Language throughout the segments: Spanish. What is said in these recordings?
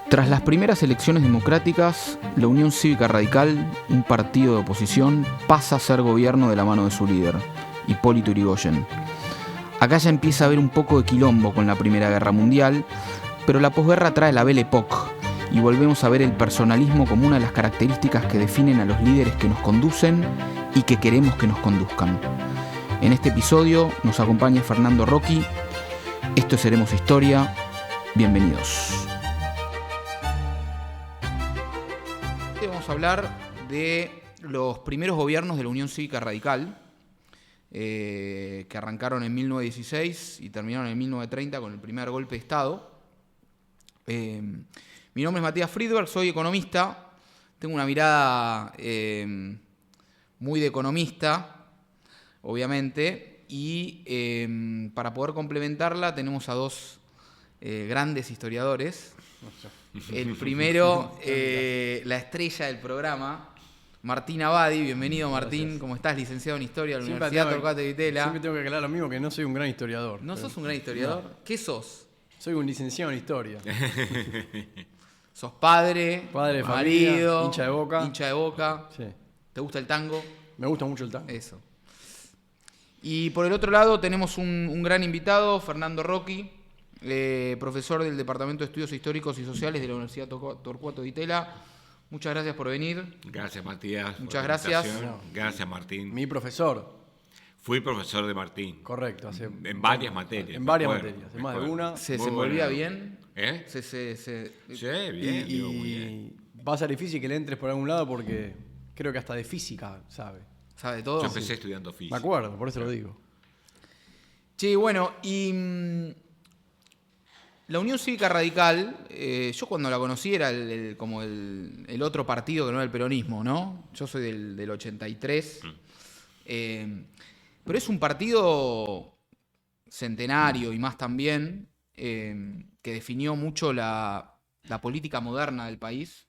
Tras las primeras elecciones democráticas, la Unión Cívica Radical, un partido de oposición, pasa a ser gobierno de la mano de su líder, Hipólito Yrigoyen. Acá ya empieza a haber un poco de quilombo con la Primera Guerra Mundial, pero la posguerra trae la Belle Époque y volvemos a ver el personalismo como una de las características que definen a los líderes que nos conducen y que queremos que nos conduzcan. En este episodio nos acompaña Fernando Rocchi. Esto es Seremos Historia. Bienvenidos. Vamos a hablar de los primeros gobiernos de la Unión Cívica Radical, que arrancaron en 1916 y terminaron en 1930 con el primer golpe de Estado. Mi nombre es Matías Friedberg, soy economista, tengo una mirada muy de economista, obviamente, y para poder complementarla tenemos a dos grandes historiadores. El primero, la estrella del programa, Martín Abadi. Bienvenido, Martín. Gracias. ¿Cómo estás? Licenciado en Historia de la Universidad Torcuato Di Vitela. Siempre tengo que aclarar lo mismo, que no soy un gran historiador. ¿No sos un gran historiador? No. ¿Qué sos? Soy un licenciado en Historia. ¿Sos padre De familia, marido, hincha de Boca. hincha de Boca? Sí. ¿Te gusta el tango? Me gusta mucho el tango. Eso. Y por el otro lado tenemos un gran invitado, Fernando Rocchi, profesor del Departamento de Estudios Históricos y Sociales de la Universidad Torcuato Di Vitela. Muchas gracias por venir. Gracias, Matías. Muchas gracias. Gracias, Martín. Mi profesor, Fui profesor de Martín. correcto. En varias materias. En me varias acuerdo, materias, en me más de acuerdo. una. ¿Se Muy desenvolvía bueno. bien? ¿Eh? Sí, bien. digo, muy bien. Y va a ser difícil que le entres por algún lado porque creo que hasta de física sabe. ¿Sabe todo? Yo empecé estudiando física. Me acuerdo, por eso lo digo. Sí, bueno, y la Unión Cívica Radical, yo cuando la conocí era como el otro partido que no era el peronismo, ¿no? Yo soy del 83. Pero es un partido centenario y más también, que definió mucho la política moderna del país.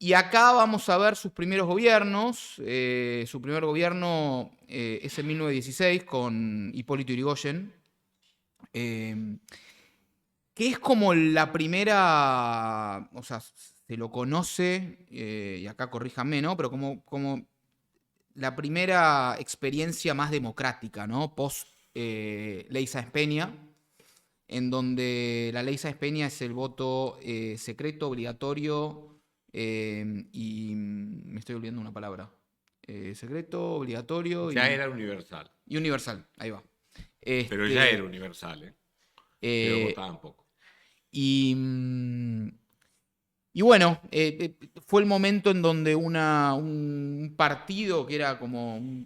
Y acá vamos a ver sus primeros gobiernos. Su primer gobierno es en 1916 con Hipólito Yrigoyen, que es como la primera, o sea, se lo conoce, y acá corríjanme, ¿no? Pero como la primera experiencia más democrática, ¿no? Post Ley Sáenz Peña, en donde la Ley Sáenz Peña es el voto secreto, obligatorio, y me estoy olvidando una palabra. Secreto, obligatorio Ya era universal. y universal. Ahí va. Pero ya era universal, pero votaban poco. Y bueno, fue el momento en donde un partido que era como,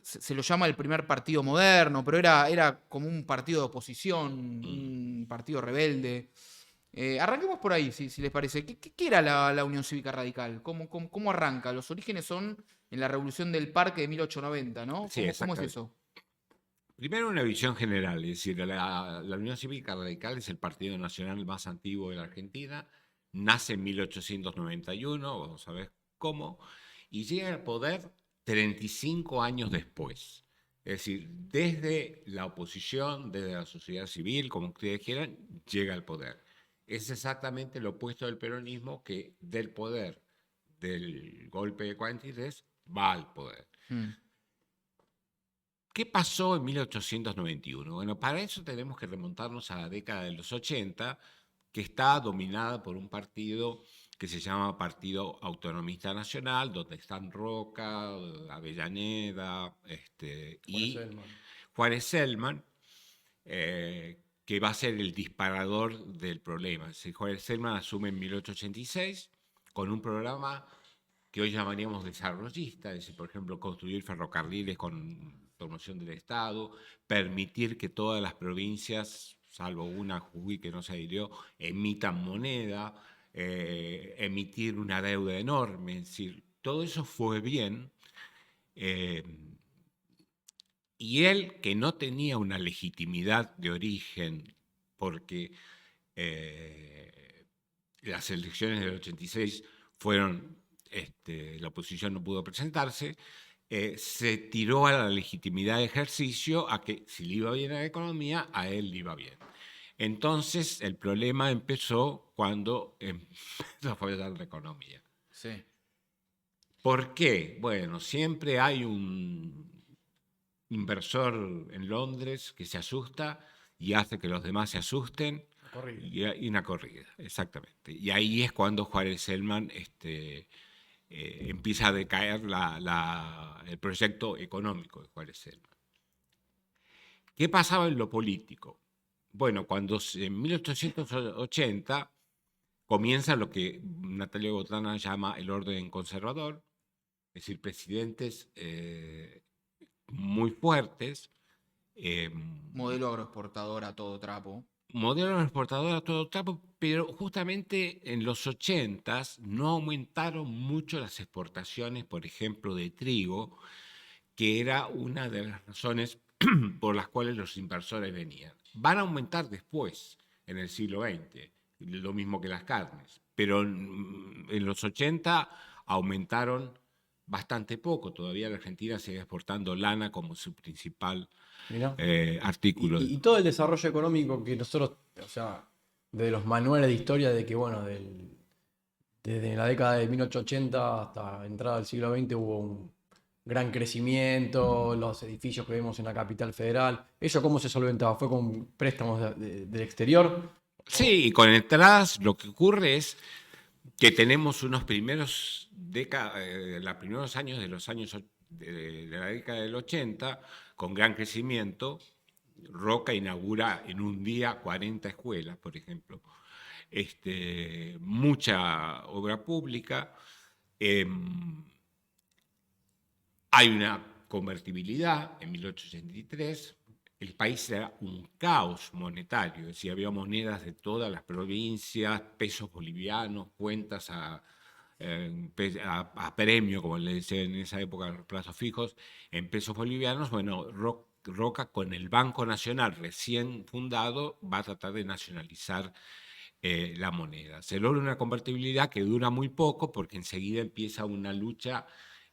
se lo llama el primer partido moderno, pero era como un partido de oposición, un partido rebelde. Arranquemos por ahí, si les parece. ¿Qué era la Unión Cívica Radical? ¿Cómo arranca? Los orígenes son en la Revolución del Parque de 1890, ¿no? Sí, ¿Cómo es exactamente. eso? Primero una visión general, es decir, la Unión Cívica Radical es el partido nacional más antiguo de la Argentina, nace en 1891, vamos a ver cómo, y llega al poder 35 años después. Es decir, desde la oposición, desde la sociedad civil, como ustedes quieran, llega al poder. Es exactamente lo opuesto del peronismo, que del poder del golpe de 43 va al poder. ¿Qué pasó en 1891? Bueno, para eso tenemos que remontarnos a la década de los 80, que está dominada por un partido que se llama Partido Autonomista Nacional, donde están Roca, Avellaneda y Juárez Celman, que va a ser el disparador del problema. Juárez Celman asume en 1886 con un programa que hoy llamaríamos desarrollista, es decir, por ejemplo, construir ferrocarriles con promoción del Estado, permitir que todas las provincias, salvo una, Jujuy, que no se adhirió, emitan moneda, emitir una deuda enorme, es decir, todo eso fue bien. Y él, que no tenía una legitimidad de origen, porque las elecciones del 86 fueron, la oposición no pudo presentarse, se tiró a la legitimidad de ejercicio, a que si le iba bien a la economía, a él le iba bien. Entonces, el problema empezó cuando empezó a fallar la economía. Sí. ¿Por qué? Bueno, siempre hay un inversor en Londres que se asusta y hace que los demás se asusten. Corrido. Y una corrida, exactamente. Y ahí es cuando Juárez Selman empieza a decaer el proyecto económico de Juárez Selman. ¿Qué pasaba en lo político? Bueno, cuando en 1880 comienza lo que Natalia Botana llama el orden conservador, es decir, presidentes muy fuertes, Modelo agroexportador a todo trapo. modelo exportador a todo trapo, pero justamente en los 80s no aumentaron mucho las exportaciones, por ejemplo, de trigo, que era una de las razones por las cuales los inversores venían. Van a aumentar después, en el siglo XX, lo mismo que las carnes, pero en los 80 aumentaron bastante poco. Todavía la Argentina sigue exportando lana como su principal Mirá. artículo. Y todo el desarrollo económico que nosotros, o sea, de los manuales de historia de que, bueno, desde la década de 1880 hasta entrada del siglo XX hubo un gran crecimiento, los edificios que vemos en la capital federal. ¿Eso cómo se solventaba? ¿Fue con préstamos del exterior? Sí, y con entradas lo que ocurre es que tenemos unos los primeros años de la década del 80 con gran crecimiento. Roca inaugura en un día 40 escuelas, por ejemplo. Mucha obra pública. Hay una convertibilidad en 1883. El país era un caos monetario, es decir, había monedas de todas las provincias, pesos bolivianos, cuentas a premio, como le decían en esa época, los plazos fijos, en pesos bolivianos. Bueno, Roca con el Banco Nacional recién fundado va a tratar de nacionalizar la moneda. Se logra una convertibilidad que dura muy poco porque enseguida empieza una lucha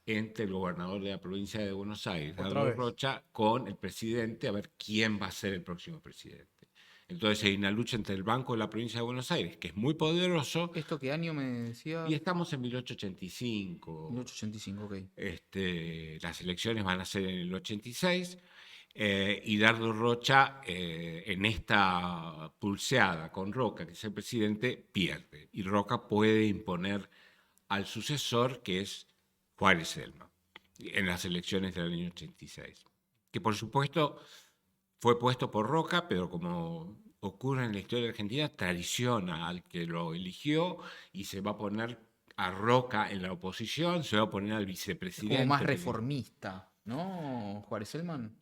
entre el gobernador de la provincia de Buenos Aires, Eduardo Rocha, con el presidente, a ver quién va a ser el próximo presidente. Entonces hay una lucha entre el Banco de la provincia de Buenos Aires, que es muy poderoso. ¿Esto qué año me decía? Y estamos en 1885. 1885, ok. Las elecciones van a ser en el 86. Y Dardo Rocha, en esta pulseada con Roca, que es el presidente, pierde. Y Roca puede imponer al sucesor, que es Juárez Selman, en las elecciones del año 86. Que por supuesto fue puesto por Roca, pero como ocurre en la historia argentina, traiciona al que lo eligió y se va a poner a Roca en la oposición, se va a poner al vicepresidente. Es como más reformista, ¿no, Juárez Selman?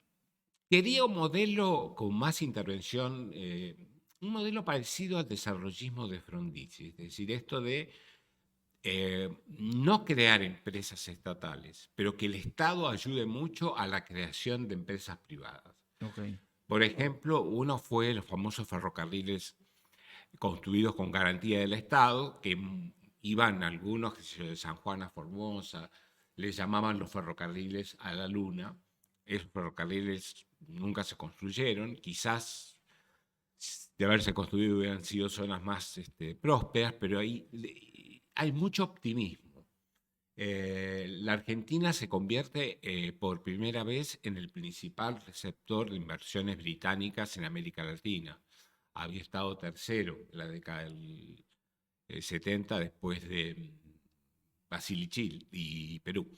Quería un modelo con más intervención, un modelo parecido al desarrollismo de Frondizi, es decir, esto de no crear empresas estatales, pero que el Estado ayude mucho a la creación de empresas privadas. Okay. Por ejemplo, uno fue los famosos ferrocarriles construidos con garantía del Estado, que iban algunos, de San Juan a Formosa, les llamaban los ferrocarriles a la luna. Esos ferrocarriles nunca se construyeron, quizás de haberse construido hubieran sido zonas más prósperas, pero hay mucho optimismo. La Argentina se convierte por primera vez en el principal receptor de inversiones británicas en América Latina. Había estado tercero en la década del 70 después de Brasil y Chile y Perú.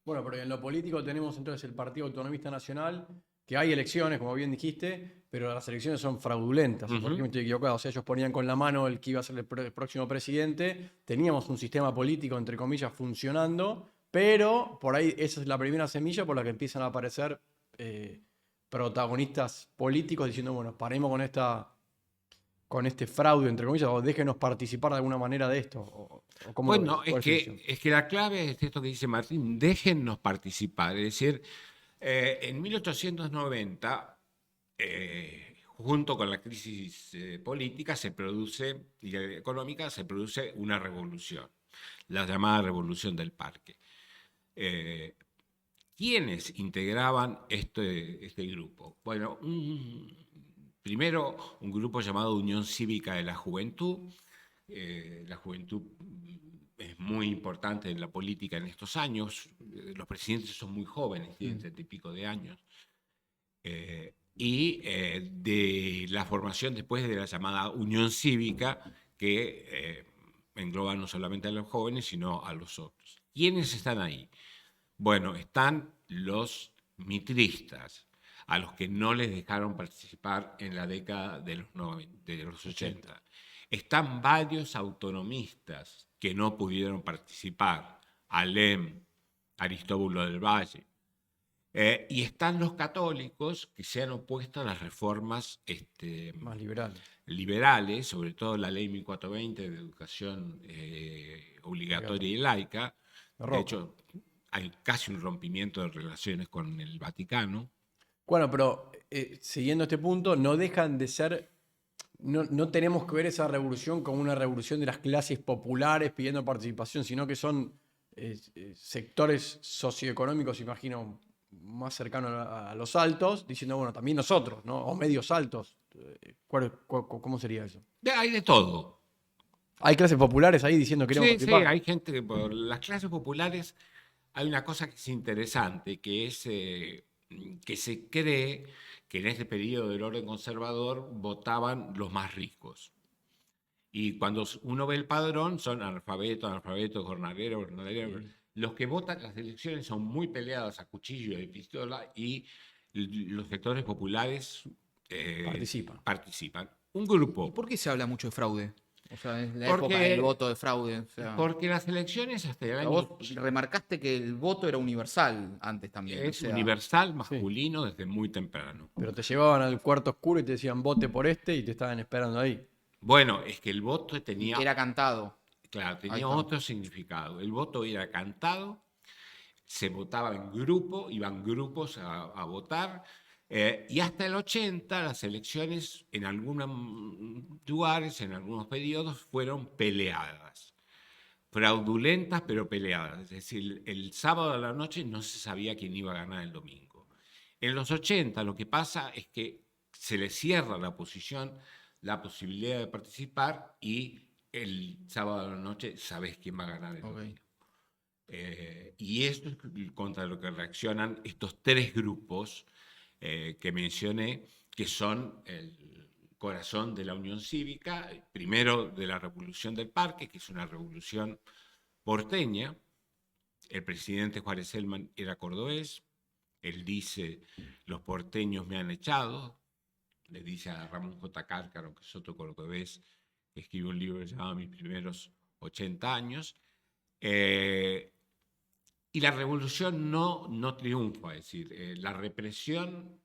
Bueno, pero en lo político tenemos entonces el Partido Autonomista Nacional, que hay elecciones, como bien dijiste, pero las elecciones son fraudulentas. ¿Por qué me estoy equivocado? O sea, ellos ponían con la mano el que iba a ser el próximo presidente, teníamos un sistema político, entre comillas, funcionando, pero por ahí esa es la primera semilla por la que empiezan a aparecer protagonistas políticos diciendo, bueno, paremos con este fraude, entre comillas, o déjenos participar de alguna manera de esto. ¿O cómo bueno, es que la clave es esto que dice Martín, déjennos participar. Es decir, en 1890, junto con la crisis política y económica, se produce una revolución, la llamada Revolución del Parque. ¿Quiénes integraban este grupo? Bueno, primero un grupo llamado Unión Cívica de la Juventud. La juventud es muy importante en la política en estos años. Los presidentes son muy jóvenes, tienen 30 y pico de años. De la formación después de la llamada Unión Cívica, que engloba no solamente a los jóvenes, sino a los otros. ¿Quiénes están ahí? Bueno, están los mitristas, a los que no les dejaron participar en la década de los 80. Están varios autonomistas que no pudieron participar, Alem, Aristóbulo del Valle. Y están los católicos que se han opuesto a las reformas Más liberales, sobre todo la ley 1420 de educación obligatoria y laica. De hecho, hay casi un rompimiento de relaciones con el Vaticano. Bueno, pero siguiendo este punto, no dejan de ser, no tenemos que ver esa revolución como una revolución de las clases populares pidiendo participación, sino que son sectores socioeconómicos, imagino, más cercanos a los altos, diciendo, bueno, también nosotros, ¿no? O medios altos. ¿Cómo sería eso? Hay de todo. Hay clases populares ahí diciendo que queremos participar. Sí, hay gente que por las clases populares hay una cosa que es interesante, que es que se cree que en este periodo del orden conservador votaban los más ricos. Y cuando uno ve el padrón, son analfabetos, jornaleros. Los que votan las elecciones son muy peleadas a cuchillo y pistola, y los sectores populares participan. Un grupo. ¿Y por qué se habla mucho de fraude? O sea, en la época del voto de fraude. O sea, porque las elecciones hasta el año... Vos remarcaste que el voto era universal antes también. Es universal, masculino, desde muy temprano. Pero te llevaban al cuarto oscuro y te decían vote por este y te estaban esperando ahí. Bueno, es que el voto tenía... Era cantado. Claro, tenía otro significado. El voto era cantado, se votaba en grupo, iban grupos a votar, y hasta el 80 las elecciones en algunos lugares, en algunos periodos, fueron peleadas. Fraudulentas, pero peleadas. Es decir, el sábado a la noche no se sabía quién iba a ganar el domingo. En los 80 lo que pasa es que se le cierra a la oposición la posibilidad de participar, y el sábado a la noche sabes quién va a ganar el domingo. Y esto es contra lo que reaccionan estos tres grupos que mencioné, que son el corazón de la Unión Cívica, primero de la Revolución del Parque, que es una revolución porteña. El presidente Juárez Celman era cordobés. Él dice, los porteños me han echado. Le dice a Ramón J. Cárcaro, que es otro cordobés, que escribió un libro que se llama Mis primeros 80 años. Y la revolución no triunfa, es decir, la represión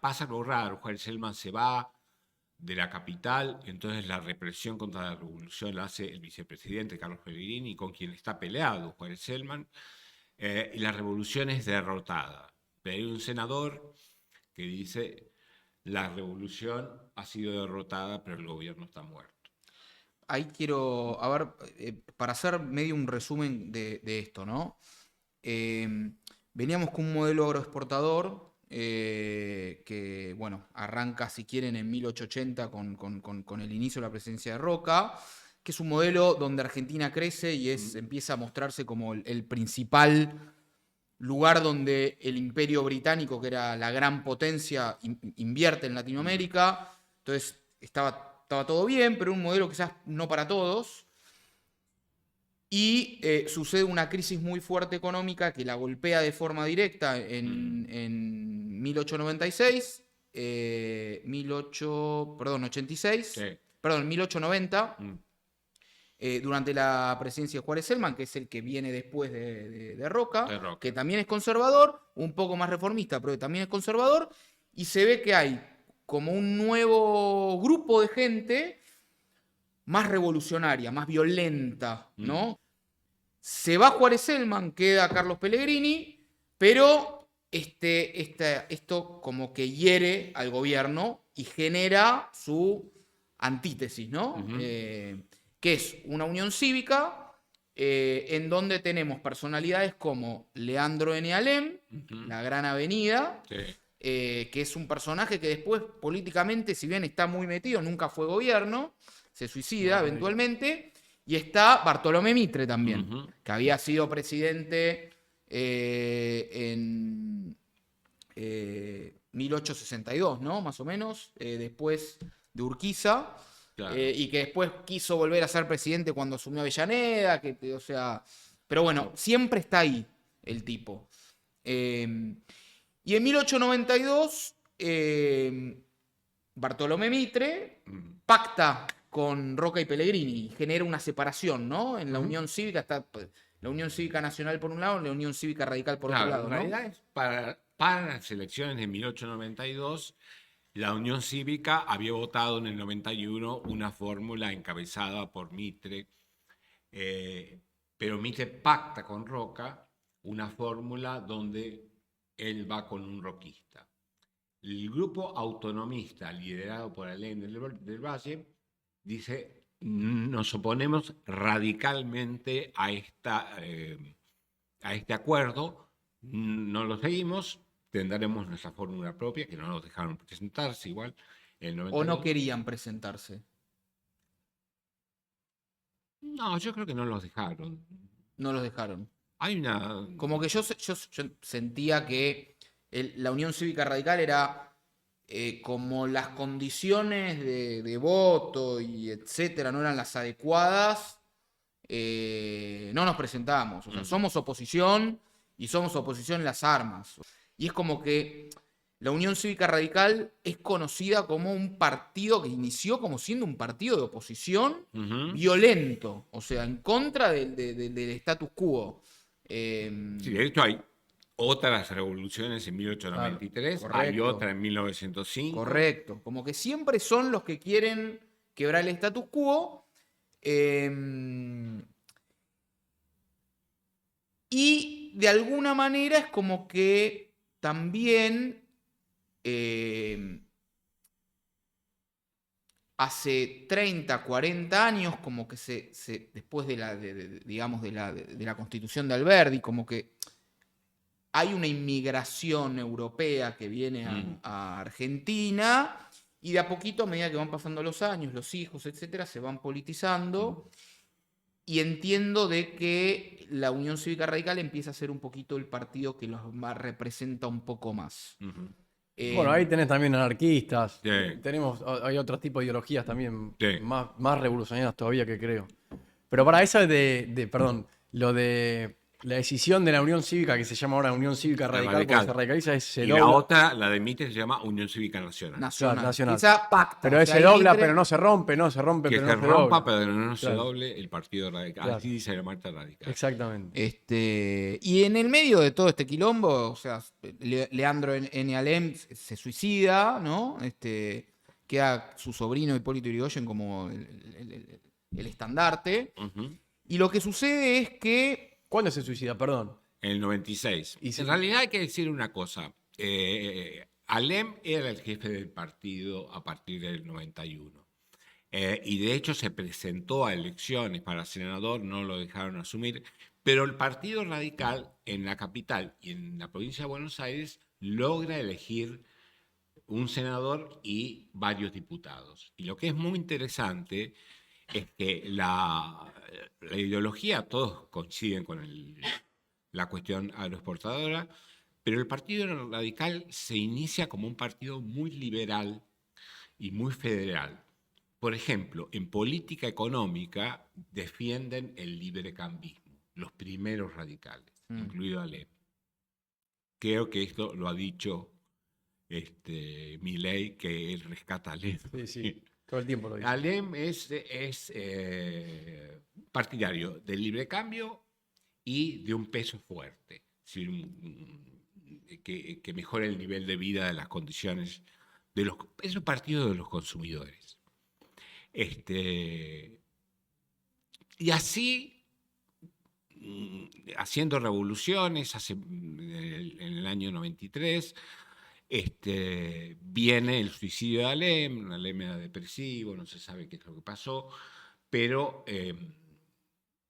pasa algo raro. Juárez Celman se va de la capital, entonces la represión contra la revolución la hace el vicepresidente Carlos Pellegrini, con quien está peleado Juárez Celman, y la revolución es derrotada. Pero hay un senador que dice, la revolución ha sido derrotada, pero el gobierno está muerto. Ahí quiero, a ver, para hacer medio un resumen de esto, ¿no? Veníamos con un modelo agroexportador que, bueno, arranca, si quieren, en 1880 con el inicio de la presidencia de Roca, que es un modelo donde Argentina crece y empieza a mostrarse como el principal lugar donde el Imperio Británico, que era la gran potencia, invierte en Latinoamérica. Entonces estaba todo bien, pero un modelo quizás no para todos. Y sucede una crisis muy fuerte económica que la golpea de forma directa en 1896, 1890, durante la presidencia de Juárez Celman, que es el que viene después de Roca, que también es conservador, un poco más reformista, pero también es conservador, y se ve que hay como un nuevo grupo de gente más revolucionaria, más violenta, ¿no? Se va Juárez Celman, queda Carlos Pellegrini, pero esto como que hiere al gobierno y genera su antítesis, ¿no? Que es una unión cívica en donde tenemos personalidades como Leandro N. Alem, La Gran Avenida, que es un personaje que después políticamente, si bien está muy metido, nunca fue gobierno, se suicida eventualmente. Y está Bartolomé Mitre también, Ujú. que había sido presidente en 1862, ¿no? Más o menos, después de Urquiza, Claro. y que después quiso volver a ser presidente cuando asumió Avellaneda, o sea, pero bueno, siempre está ahí el tipo. Y en 1892, Bartolomé Mitre Mm. pacta con Roca y Pellegrini y genera una separación, ¿no? En la Ujú. Unión Cívica está la Unión Cívica Nacional por un lado, la Unión Cívica Radical por otro Claro, lado, en ¿no? realidad es para las elecciones de 1892, la Unión Cívica había votado en el 91 una fórmula encabezada por Mitre, eh, pero Mitre pacta con Roca una fórmula donde él va con un roquista. El grupo autonomista liderado por Alem del Valle dice, nos oponemos radicalmente a este acuerdo, no lo seguimos, tendremos nuestra fórmula propia, que no nos dejaron presentarse igual en el ¿O no 92. querían presentarse? No, yo creo que no los dejaron. No los dejaron. Hay una... Como que yo sentía que la Unión Cívica Radical era como las condiciones de voto y etcétera no eran las adecuadas, no nos presentamos. O sea, somos oposición y somos oposición en las armas. Y es como que la Unión Cívica Radical es conocida como un partido que inició como siendo un partido de oposición Ujú. violento, o sea, en contra del status quo. Sí, de hecho hay otras revoluciones en Claro, 1893, hay Correcto, otra en 1905. correcto. Como que siempre son los que quieren quebrar el status quo. Y de alguna manera es como que también hace 30, 40 años, como que después digamos, de la constitución de Alberdi, como que hay una inmigración europea que viene Mm. a Argentina y de a poquito, a medida que van pasando los años, los hijos, etcétera, se van politizando. Y entiendo de que la Unión Cívica Radical empieza a ser un poquito el partido que los representa un poco más. Ujú. Bueno, ahí tenés también anarquistas. Sí, Hay otro tipo de ideologías también sí. más revolucionarias todavía que creo. Pero para esa perdón, lo de la decisión de la Unión Cívica, que se llama ahora Unión Cívica La Radical, porque se radical. radicaliza, se Y la dobla. otra, la de Mitre, se llama Unión Cívica Nacional. Claro, Nacional. nacional. Esa pacta. Pero O él sea, se ahí dobla, Mitre- pero no se rompe, no se rompe, Que pero se no se rompa, dobla. pero no se Claro, doble el Partido Radical. claro. Así dice la Marcha Radical. Exactamente. Y en el medio de todo este quilombo, o sea, Leandro N. Alem se suicida, ¿no? Queda su sobrino Hipólito Yrigoyen como el estandarte. Ujú. Y lo que sucede es que ¿Cuándo se suicida? Perdón. En el 96. Y En realidad hay que decir una cosa. Alem era el jefe del partido a partir del 91. Y de hecho se presentó a elecciones para senador, no lo dejaron asumir, pero el Partido Radical en la capital y en la provincia de Buenos Aires logra elegir un senador y varios diputados. Y lo que es muy interesante es que la ideología, todos coinciden con la cuestión agroexportadora, pero el Partido Radical se inicia como un partido muy liberal y muy federal. Por ejemplo, en política económica defienden el librecambismo, los primeros radicales, incluido Alem. Creo que esto lo ha dicho Milei, que él rescata a Alem. Sí, sí. Todo el tiempo lo dice. Alem es partidario del libre cambio y de un peso fuerte, es decir, que mejore el nivel de vida de las condiciones de los, es un partido de los consumidores. Y así, haciendo revoluciones, en el año 93, viene el suicidio de Alem era depresivo, no se sabe qué es lo que pasó, pero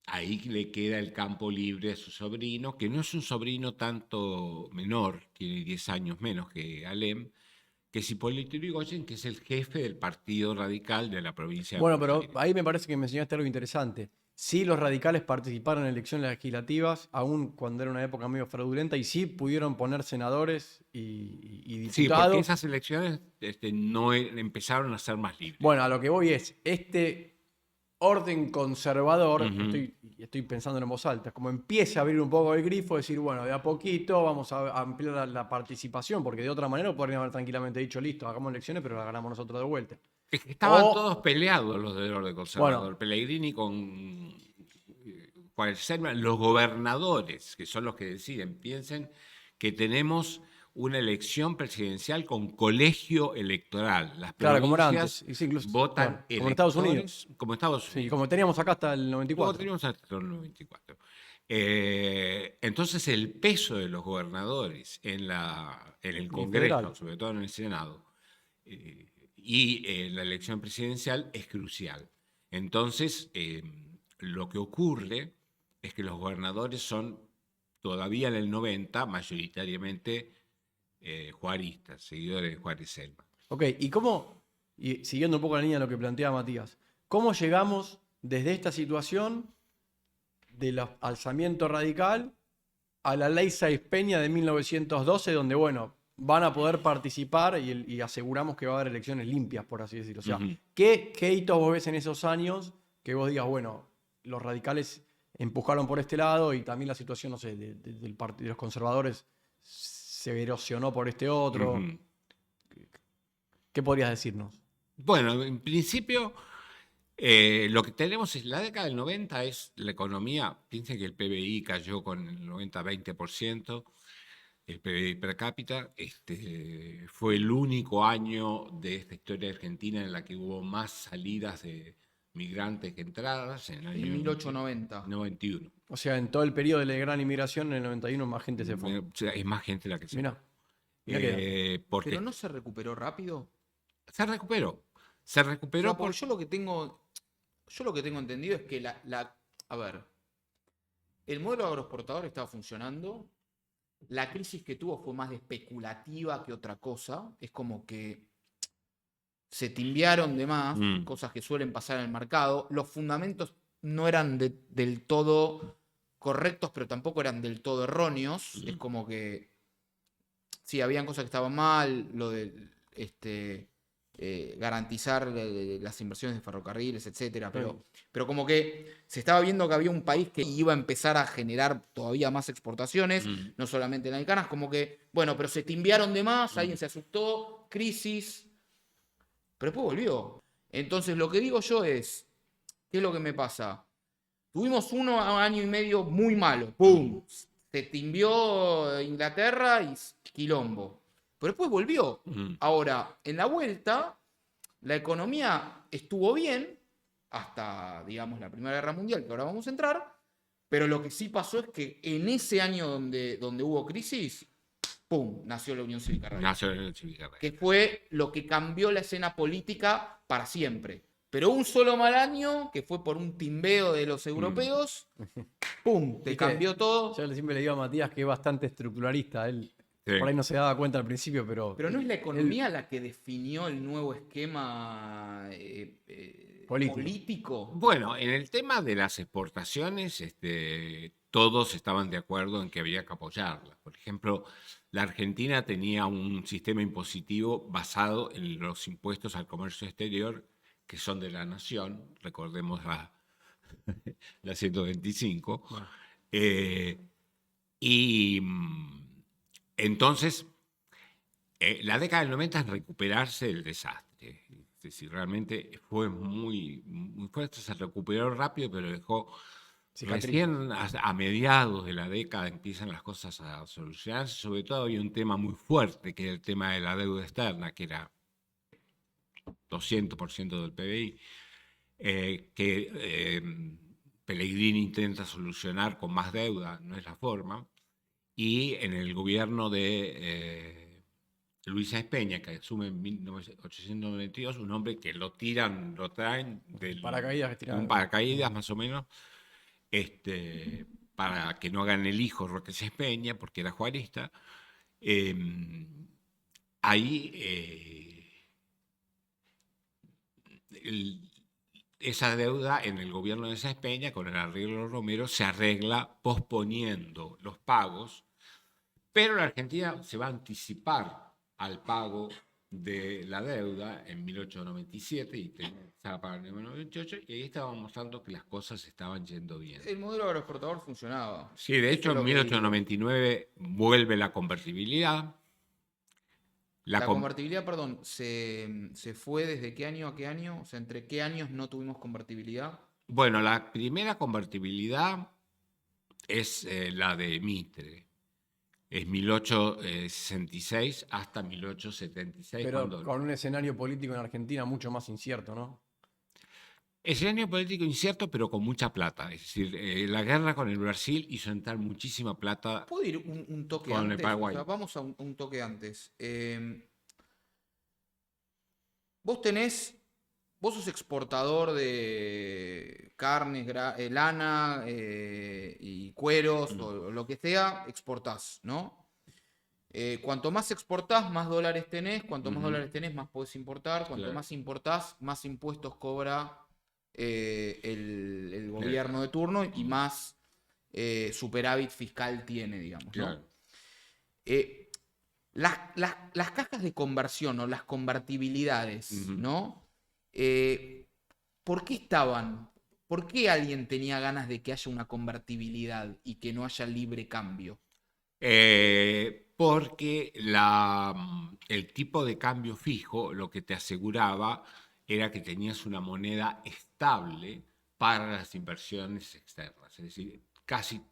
ahí le queda el campo libre a su sobrino, que no es un sobrino tanto menor, tiene 10 años menos que Alem, que es Hipólito Yrigoyen, que es el jefe del Partido Radical de la provincia de Bueno, Buenos pero Aires. ahí me parece que me enseñaste algo interesante. Sí, los radicales participaron en elecciones legislativas, aún cuando era una época medio fraudulenta, y sí pudieron poner senadores y Sí, porque diputados. esas elecciones no empezaron a ser más libres. Bueno, a lo que voy es, este orden conservador, Ujú. estoy pensando en voz alta, como empieza a abrir un poco el grifo, decir, bueno, de a poquito vamos a ampliar la participación, porque de otra manera podrían haber tranquilamente dicho, listo, hagamos elecciones, pero las ganamos nosotros de vuelta. Es que estaban todos O, peleados los del orden bueno, conservador. Pellegrini con Juárez Selman, los gobernadores, que son los que deciden, piensen que tenemos una elección presidencial con colegio electoral. Las claro, como era provincias antes, y sí, incluso, claro, votan como en Estados electores Unidos. como Estados Sí, Unidos. como teníamos acá hasta el Como 94. teníamos hasta el 94. Entonces el peso de los gobernadores en el Y en Congreso, federal. sobre todo en el Senado, y la elección presidencial es crucial. Entonces, lo que ocurre es que los gobernadores son todavía en el 90 mayoritariamente juaristas, seguidores de Juárez Selma. Ok, ¿y cómo, y siguiendo un poco la línea de lo que planteaba Matías, cómo llegamos desde esta situación del alzamiento radical a la ley Sáenz Peña de 1912, donde, bueno, van a poder participar y aseguramos que va a haber elecciones limpias, por así decirlo? O sea, Ujú. ¿qué hitos vos ves en esos años que vos digas, bueno, los radicales empujaron por este lado y también la situación, no sé, de los conservadores se erosionó por este otro? Ujú. ¿Qué podrías decirnos? Bueno, en principio, lo que tenemos es la década del 90 es la economía. Piensen que el PBI cayó con el 90-20%, el PBI per cápita. Fue el único año de esta historia argentina en la que hubo más salidas de migrantes que entradas, en el En año 1890. 91. O sea, en todo el periodo de la gran inmigración, en el 91 más gente se fue. O sea, es más gente la que se fue. Mirá, mirá qué dato. Pero Porque no se recuperó rápido. se recuperó. Se O sea, recuperó porque yo lo que tengo entendido es que a ver, el modelo agroexportador estaba funcionando. La crisis que tuvo fue más de especulativa que otra cosa. Es como que se timbiaron de más, Mm. cosas que suelen pasar en el mercado. Los fundamentos no eran del todo correctos, pero tampoco eran del todo erróneos. Es como que sí, habían cosas que estaban mal, lo de garantizar las inversiones de ferrocarriles, etcétera, pero como que se estaba viendo que había un país que iba a empezar a generar todavía más exportaciones, Mm. no solamente americanas, como que, bueno, pero se timbiaron de más, alguien se asustó, crisis, pero después volvió. Entonces lo que digo yo es, ¿qué es lo que me pasa? Tuvimos 1 año y medio muy malo, ¡pum! Se timbió Inglaterra y quilombo. Pero después volvió. Mm. Ahora, en la vuelta, la economía estuvo bien, hasta, digamos, la Primera Guerra Mundial, que ahora vamos a entrar, pero lo que sí pasó es que en ese año donde hubo crisis, ¡pum!, nació la Unión Cívica Radical, Nacional Cívica que Radical. fue lo que cambió la escena política para siempre. Pero un solo mal año, que fue por un timbeo de los europeos, ¡pum!, te ¿Viste? cambió todo. Yo siempre le digo a Matías que es bastante estructuralista. Él Sí. por ahí no se daba cuenta al principio, pero Pero no es la economía él- la que definió el nuevo esquema Político. político. Bueno, en el tema de las exportaciones, todos estaban de acuerdo en que había que apoyarlas. Por ejemplo, la Argentina tenía un sistema impositivo basado en los impuestos al comercio exterior, que son de la nación, recordemos la 125. Bueno, eh, y entonces, la década del 90 es recuperarse del desastre. Es decir, realmente fue muy fuerte, se recuperó rápido, pero dejó. cicatrices. Recién a mediados de la década empiezan las cosas a solucionarse. Sobre todo había un tema muy fuerte, que era el tema de la deuda externa, que era 200% del PBI, Pellegrini intenta solucionar con más deuda, no es la forma. Y en el gobierno de Luis Sáenz Peña, que asume en 1892, un hombre que lo traen del Paracaídas que tiraron. un paracaídas más o menos, para que no hagan el hijo Roque Sespeña, porque era juarista. Esa deuda en el gobierno de Sespeña, con el arreglo Romero, se arregla posponiendo los pagos, pero la Argentina se va a anticipar al pago de la deuda en 1897 y se va a pagar en 1998, y ahí estábamos mostrando que las cosas estaban yendo bien. El modelo agroexportador funcionaba. Sí, de hecho en 1899 vuelve la convertibilidad. La convertibilidad, perdón, ¿se fue desde qué año a qué año? O sea, ¿entre qué años no tuvimos convertibilidad? Bueno, la primera convertibilidad es la de Mitre. Es 1866 hasta 1876. Pero con un escenario político en Argentina mucho más incierto, ¿no? Escenario político incierto, pero con mucha plata. Es decir, la guerra con el Brasil hizo entrar muchísima plata. ¿Puedo ir un toque con antes? el Paraguay. O sea, vamos a un toque antes. Vos sos exportador de carnes, lana y cueros o lo que sea, exportás, ¿no? Cuanto más exportás, más dólares tenés. Cuanto más dólares tenés, más podés importar. Cuanto más importás, más impuestos cobra el gobierno de turno y más superávit fiscal tiene, digamos, ¿no? Las cajas de conversión o las convertibilidades, ¿no? ¿Por qué estaban? ¿Por qué alguien tenía ganas de que haya una convertibilidad y que no haya libre cambio? Porque el tipo de cambio fijo lo que te aseguraba era que tenías una moneda estable para las inversiones externas. Es decir, casi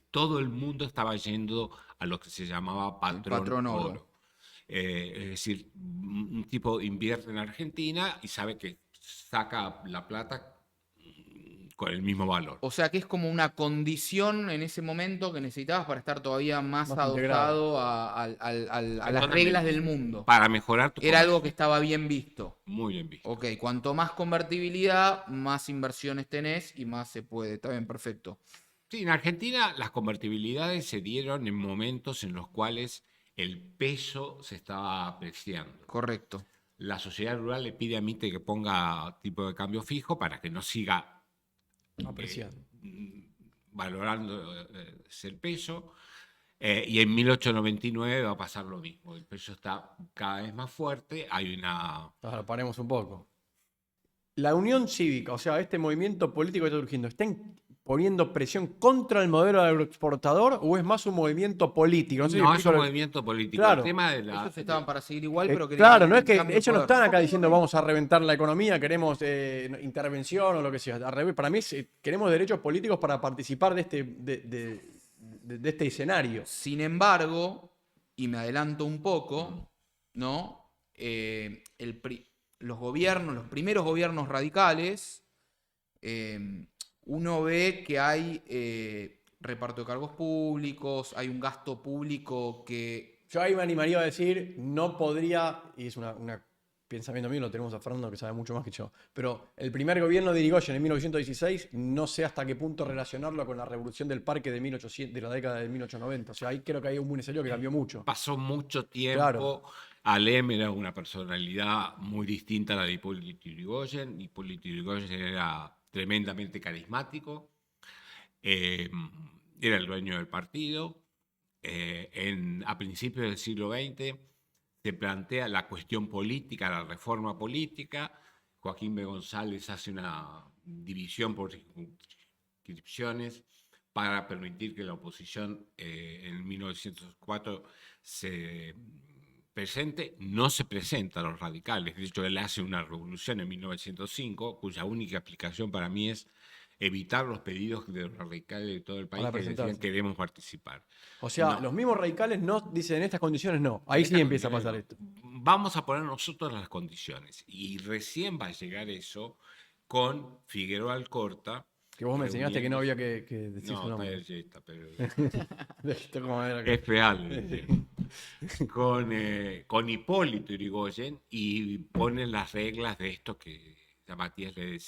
todo el mundo estaba yendo a lo que se llamaba patrón oro. Es decir, un tipo invierte en Argentina y sabe que saca la plata con el mismo valor. O sea que es como una condición en ese momento que necesitabas para estar todavía más adosado a las reglas del mundo. Para mejorar tu Era algo que estaba bien visto. Muy bien visto. Ok, cuanto más convertibilidad, más inversiones tenés y más se puede. Está bien, perfecto. Sí, en Argentina las convertibilidades se dieron en momentos en los cuales el peso se estaba apreciando. Correcto. La sociedad rural le pide a Mitre que ponga tipo de cambio fijo para que no siga apreciando, valorándose el peso. Y en 1899 va a pasar lo mismo. El peso está cada vez más fuerte. Hay una... Ahora paremos un poco. La Unión Cívica, o sea, este movimiento político que está surgiendo, ¿está poniendo presión contra el modelo agroexportador o es más un movimiento político? No, es un movimiento político. Claro. El tema de Ellos estaban para seguir igual, pero claro, no es que ellos no están acá diciendo vamos a reventar la economía, queremos intervención o lo que sea. Al revés, para mí queremos derechos políticos para participar de este escenario. Sin embargo, y me adelanto un poco, ¿no? Los primeros gobiernos radicales, uno ve que hay reparto de cargos públicos, hay un gasto público que... Yo ahí me animaría a decir, no podría, y es un pensamiento mío, lo tenemos a Fernando que sabe mucho más que yo, pero el primer gobierno de Irigoyen en 1916, no sé hasta qué punto relacionarlo con la revolución del parque de la década de 1890. O sea, ahí creo que hay un escenario que cambió mucho. Pasó mucho tiempo. Claro. Alem era una personalidad muy distinta a la de Hipólito Yrigoyen. Hipólito Yrigoyen era tremendamente carismático, era el dueño del partido. A principios del siglo XX se plantea la cuestión política, la reforma política. Joaquín B. González hace una división por circunscripciones para permitir que la oposición en 1904 se presente. No se presentan los radicales. De hecho, él hace una revolución en 1905, cuya única aplicación para mí es evitar los pedidos de los radicales de todo el país que decían queremos participar. O sea, los mismos radicales no dicen en estas condiciones no. Ahí sí empieza a pasar esto. Vamos a poner nosotros las condiciones. Y recién va a llegar eso con Figueroa Alcorta. Que vos me enseñaste que no había que decir su nombre. Es real. Con Hipólito Yrigoyen, y ponen las reglas de esto que Matías le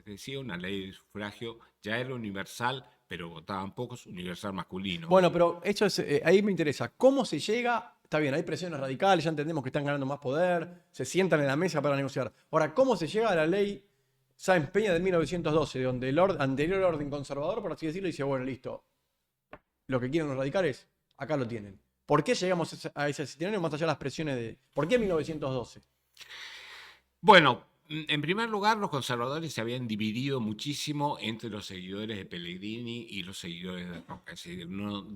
decía, una ley de sufragio. Ya era universal, pero votaban pocos, universal masculino. Bueno, pero eso es, ahí me interesa. ¿Cómo se llega? Está bien, hay presiones radicales, ya entendemos que están ganando más poder, se sientan en la mesa para negociar. Ahora, ¿cómo se llega a la ley Sáenz Peña de 1912, donde el anterior orden conservador, por así decirlo, dice, bueno, listo, lo que quieren los radicales, acá lo tienen? ¿Por qué llegamos a ese escenario más allá de las presiones de... ¿Por qué 1912? Bueno, en primer lugar, los conservadores se habían dividido muchísimo entre los seguidores de Pellegrini y los seguidores de Roca. Es decir,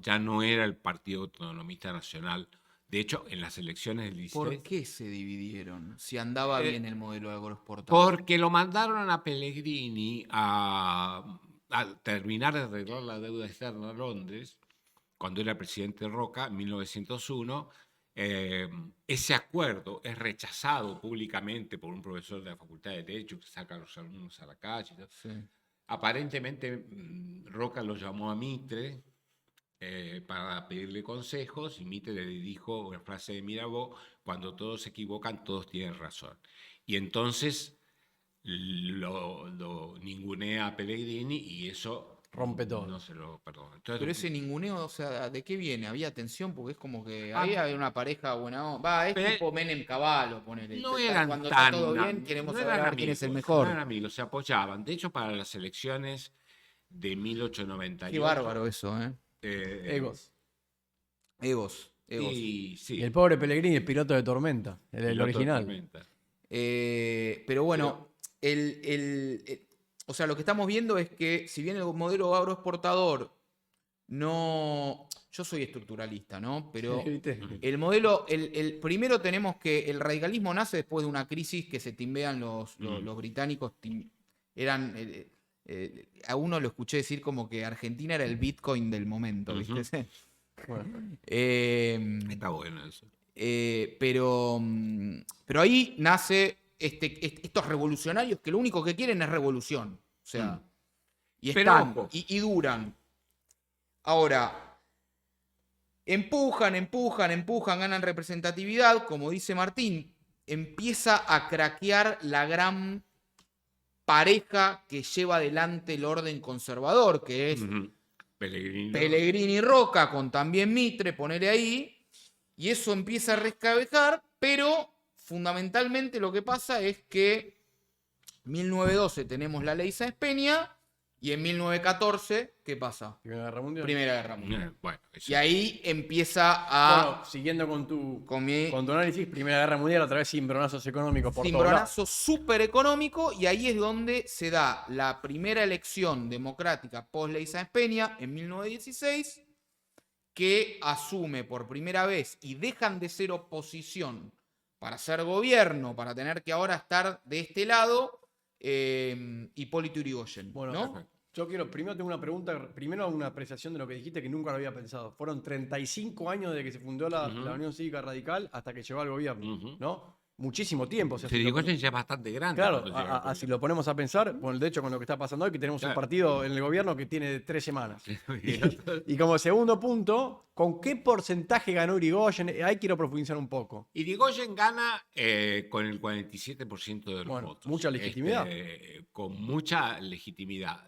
ya no era el Partido Autonomista Nacional. De hecho, en las elecciones del 16... ¿Por qué se dividieron? Si andaba bien el modelo agroexportador. Porque lo mandaron a Pellegrini a terminar de arreglar la deuda externa a Londres, cuando era presidente Roca, en 1901. Ese acuerdo es rechazado públicamente por un profesor de la Facultad de Derecho que saca a los alumnos a la calle. Sí. Aparentemente, Roca lo llamó a Mitre para pedirle consejos, y Mitre le dijo una frase de Mirabeau: cuando todos se equivocan, todos tienen razón. Y entonces lo ningunea a Pellegrini y eso Rompe todo. no se lo perdona. Entonces, Pero ese ninguneo, o sea, ¿de qué viene? ¿Había tensión? Porque es como que ahí había una pareja buena onda. Va, es tipo Menem Cavallo, ponele. no eran Cuando tan, está todo bien, queremos no saber eran a ver quién es el amigos, mejor. no eran amigos, se apoyaban. De hecho, para las elecciones de 1898... Qué bárbaro eso, ¿eh? Egos. Egos. Y, sí, Y el pobre Pellegrini, el piloto de Tormenta, el piloto de original. Tormenta. Pero bueno, o sea, lo que estamos viendo es que si bien el modelo agroexportador no... Yo soy estructuralista, ¿no? Pero ¿Viste? el modelo, primero tenemos que el radicalismo nace después de una crisis que se timbean los británicos. Eran... a uno lo escuché decir como que Argentina era el Bitcoin del momento, ¿viste? Bueno, Está bueno eso. Pero ahí nace estos revolucionarios que lo único que quieren es revolución. O sea, y Pero están, ojo. y duran. Ahora, empujan, ganan representatividad, como dice Martín, empieza a craquear la gran pareja que lleva adelante el orden conservador, que es Pellegrini y Roca, con también Mitre, ponele ahí, y eso empieza a rescabejar, pero fundamentalmente lo que pasa es que en 1912 tenemos la ley Sáenz Peña, y en 1914, ¿qué pasa? Primera Guerra Mundial. Primera Guerra Mundial. Bueno, Y ahí empieza a... Bueno, siguiendo con tu mi análisis, Primera Guerra Mundial otra vez cimbronazos económicos por todos lados. cimbronazo súper económico, y ahí es donde se da la primera elección democrática post-ley Sáenz Peña en 1916, que asume por primera vez y dejan de ser oposición para ser gobierno, para tener que ahora estar de este lado, Hipólito Yrigoyen. Bueno, ¿no? yo primero tengo una pregunta, primero una apreciación de lo que dijiste que nunca lo había pensado. Fueron 35 años desde que se fundó la Unión Cívica Radical hasta que llegó al gobierno, ¿no? Muchísimo tiempo. O sea, Yrigoyen ya es bastante grande. Claro, si lo ponemos a pensar, bueno, de hecho con lo que está pasando hoy, que tenemos un partido en el gobierno que tiene 3 semanas. Y como segundo punto, ¿con qué porcentaje ganó Yrigoyen? Ahí quiero profundizar un poco. Yrigoyen gana con el 47% de los votos. Mucha legitimidad. Con mucha legitimidad.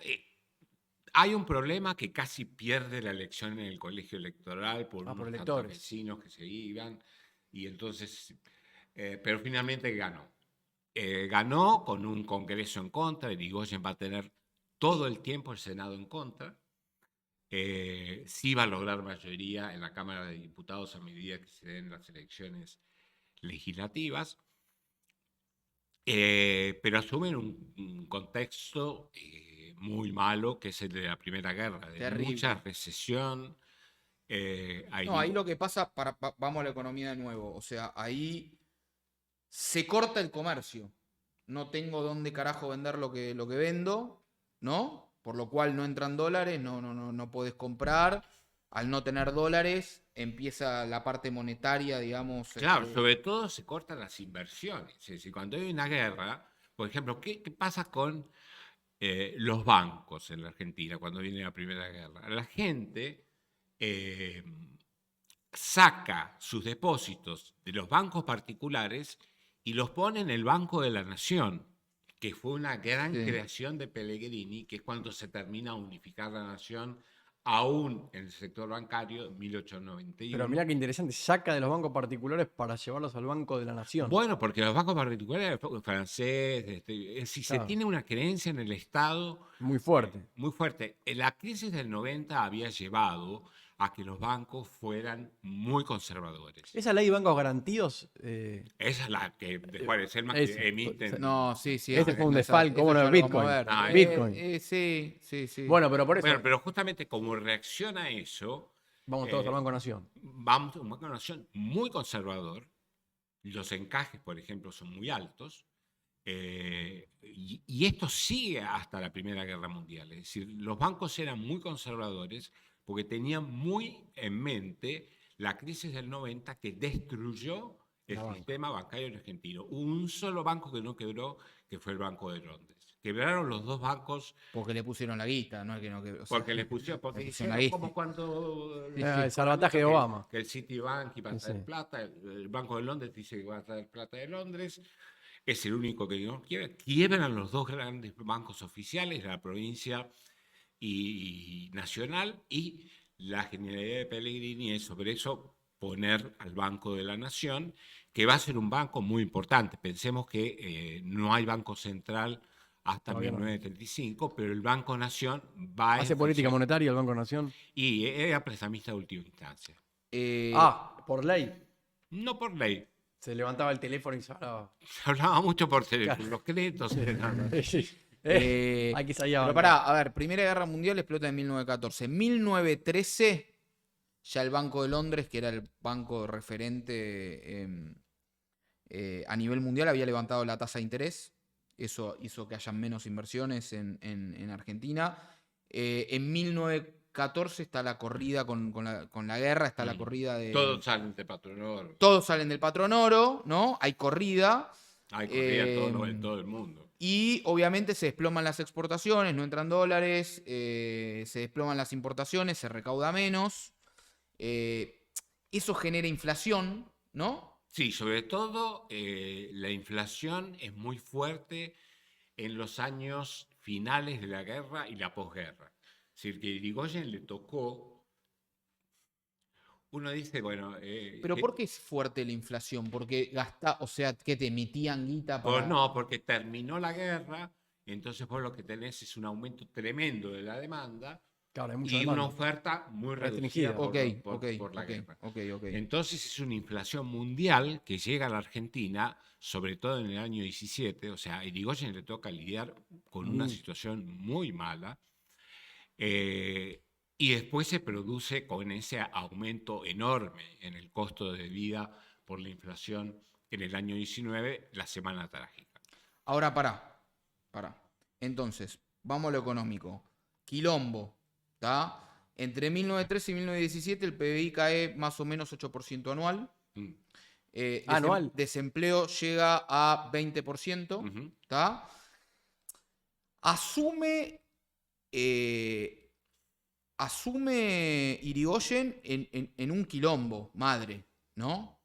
Hay un problema que casi pierde la elección en el colegio electoral por unos vecinos que se iban, y entonces... pero finalmente ganó. Ganó con un Congreso en contra. Yrigoyen va a tener todo el tiempo el Senado en contra. Sí va a lograr mayoría en la Cámara de Diputados a medida que se den las elecciones legislativas. Pero asumen un contexto muy malo, que es el de la Primera Guerra, de Terrible. Mucha recesión. Ahí lo que pasa, vamos a la economía de nuevo, o sea, ahí se corta el comercio. No tengo dónde carajo vender lo que vendo, ¿no? Por lo cual no entran dólares, no podés comprar. Al no tener dólares, empieza la parte monetaria, digamos. Claro, sobre todo se cortan las inversiones. Es decir, cuando hay una guerra, por ejemplo, ¿qué pasa con los bancos en la Argentina cuando viene la Primera Guerra? La gente saca sus depósitos de los bancos particulares y los pone en el Banco de la Nación, que fue una gran Sí. creación de Pellegrini, que es cuando se termina de unificar la nación, aún en el sector bancario, en 1891. Pero mirá qué interesante, saca de los bancos particulares para llevarlos al Banco de la Nación. Bueno, porque los bancos particulares, el francés, si se Claro. tiene una creencia en el Estado Muy fuerte. muy fuerte. La crisis del 90 había llevado a que los bancos fueran muy conservadores. Esa ley de bancos garantidos, Esa es la que después es el más ese. que emiten. No, sí. Este fue un esa- desfalco, eso bueno, ya de lo vamos a Bitcoin. ver. Ah, Bitcoin. Sí. Bueno, pero por eso Bueno, pero justamente como reacción a eso, vamos todos al Banco Nación. vamos a un Banco de Nación muy conservador. Los encajes, por ejemplo, son muy altos. Y esto sigue hasta la Primera Guerra Mundial. Es decir, los bancos eran muy conservadores porque tenían muy en mente la crisis del 90 que destruyó el La banca. sistema bancario argentino. Hubo un solo banco que no quebró, que fue el Banco de Londres. Quebraron los dos bancos Porque le pusieron la guita, no es que no. O sea, porque les pusieron, porque le pusieron hicieron la guita. como cuando El salvataje de Obama. que el Citibank iba a traer Sí. plata, el Banco de Londres dice que va a traer plata de Londres, es el único que no quiebra. Quiebran los dos grandes bancos oficiales, la provincia y nacional, y la genialidad de Pellegrini es sobre eso poner al Banco de la Nación, que va a ser un banco muy importante. Pensemos que no hay banco central hasta Todavía no. 1935, pero el Banco Nación va a Hace política monetaria el Banco Nación. y era prestamista de última instancia. Por ley. No por ley. Se levantaba el teléfono y se hablaba. Se hablaba mucho por teléfono. Los créditos eran... Hay que salir a Pero bancar. pará, a ver, Primera Guerra Mundial explota en 1914. En 1913, ya el Banco de Londres, que era el banco referente a nivel mundial, había levantado la tasa de interés. Eso hizo que haya menos inversiones en Argentina. En 1914 está la corrida con la guerra, está la corrida de... Todos salen de Patrón Oro. Todos salen del Patrón Oro, ¿no? Hay corrida. Hay corrida en todo el mundo. Y obviamente se desploman las exportaciones, no entran dólares, se desploman las importaciones, se recauda menos. Eso genera inflación, ¿no? Sí, sobre todo la inflación es muy fuerte en los años finales de la guerra y la posguerra. Es decir, que a Irigoyen le tocó. Uno dice, bueno. Pero ¿por qué es fuerte la inflación? Porque o sea, que te emitían guita para. Pues no, porque terminó la guerra, entonces vos lo que tenés es un aumento tremendo de la demanda Claro, hay mucha y demanda. una oferta muy Restringida. reducida por la guerra. Ok. Entonces es una inflación mundial que llega a la Argentina, sobre todo en el año 17, o sea, a Irigoyen le toca lidiar con una situación muy mala, y después se produce con ese aumento enorme en el costo de vida por la inflación en el año 19, la Semana Trágica. Ahora pará. Entonces, vamos a lo económico. Quilombo, ¿está? Entre 1913 y 1917 el PBI cae más o menos 8% anual. Mm. Anual. Desempleo llega a 20%. Ujú. ¿Está? Asume Irigoyen en un quilombo, madre, ¿no?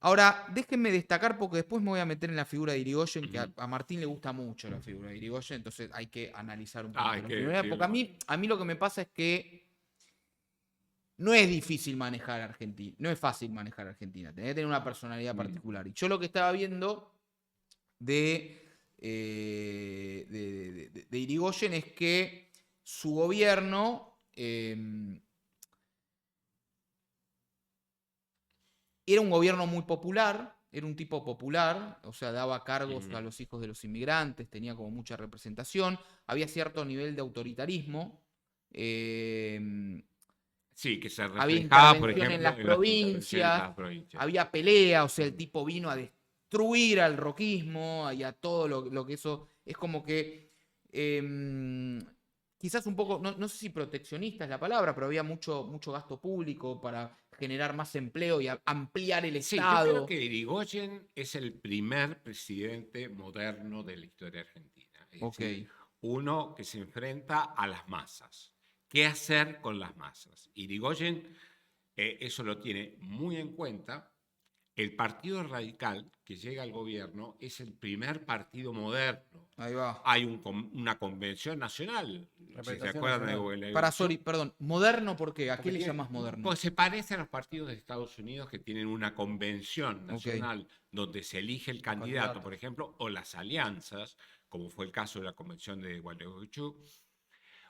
Ahora, déjenme destacar porque después me voy a meter en la figura de Irigoyen, que a Martín le gusta mucho la figura de Irigoyen, entonces hay que analizar un poco. Porque a mí lo que me pasa es que no es difícil manejar Argentina, no es fácil manejar Argentina, tenés que tener una personalidad particular. Y yo lo que estaba viendo de Irigoyen es que su gobierno era un gobierno muy popular, era un tipo popular, o sea, daba cargos a los hijos de los inmigrantes, tenía como mucha representación, había cierto nivel de autoritarismo. Sí, que se Había reflejaba, por intervención ejemplo, en las provincias, provincias. había pelea, o sea, el tipo vino a destruir al roquismo y a todo lo que eso es como que quizás un poco, no sé si proteccionista es la palabra, pero había mucho gasto público para generar más empleo y ampliar el Sí, Estado. yo creo que Irigoyen es el primer presidente moderno de la historia argentina. Es decir, uno que se enfrenta a las masas. ¿Qué hacer con las masas? Irigoyen eso lo tiene muy en cuenta el Partido Radical que llega al gobierno es el primer partido moderno. Ahí va. Hay una convención nacional, si se Representación acuerdan nacional. de Para, sorry, perdón. ¿Moderno por qué? ¿A qué le tiene- llamas moderno? Pues se parece a los partidos de Estados Unidos que tienen una convención Ok. nacional donde se elige el candidato, por ejemplo, o las alianzas, como fue el caso de la convención de Gualeguaychú,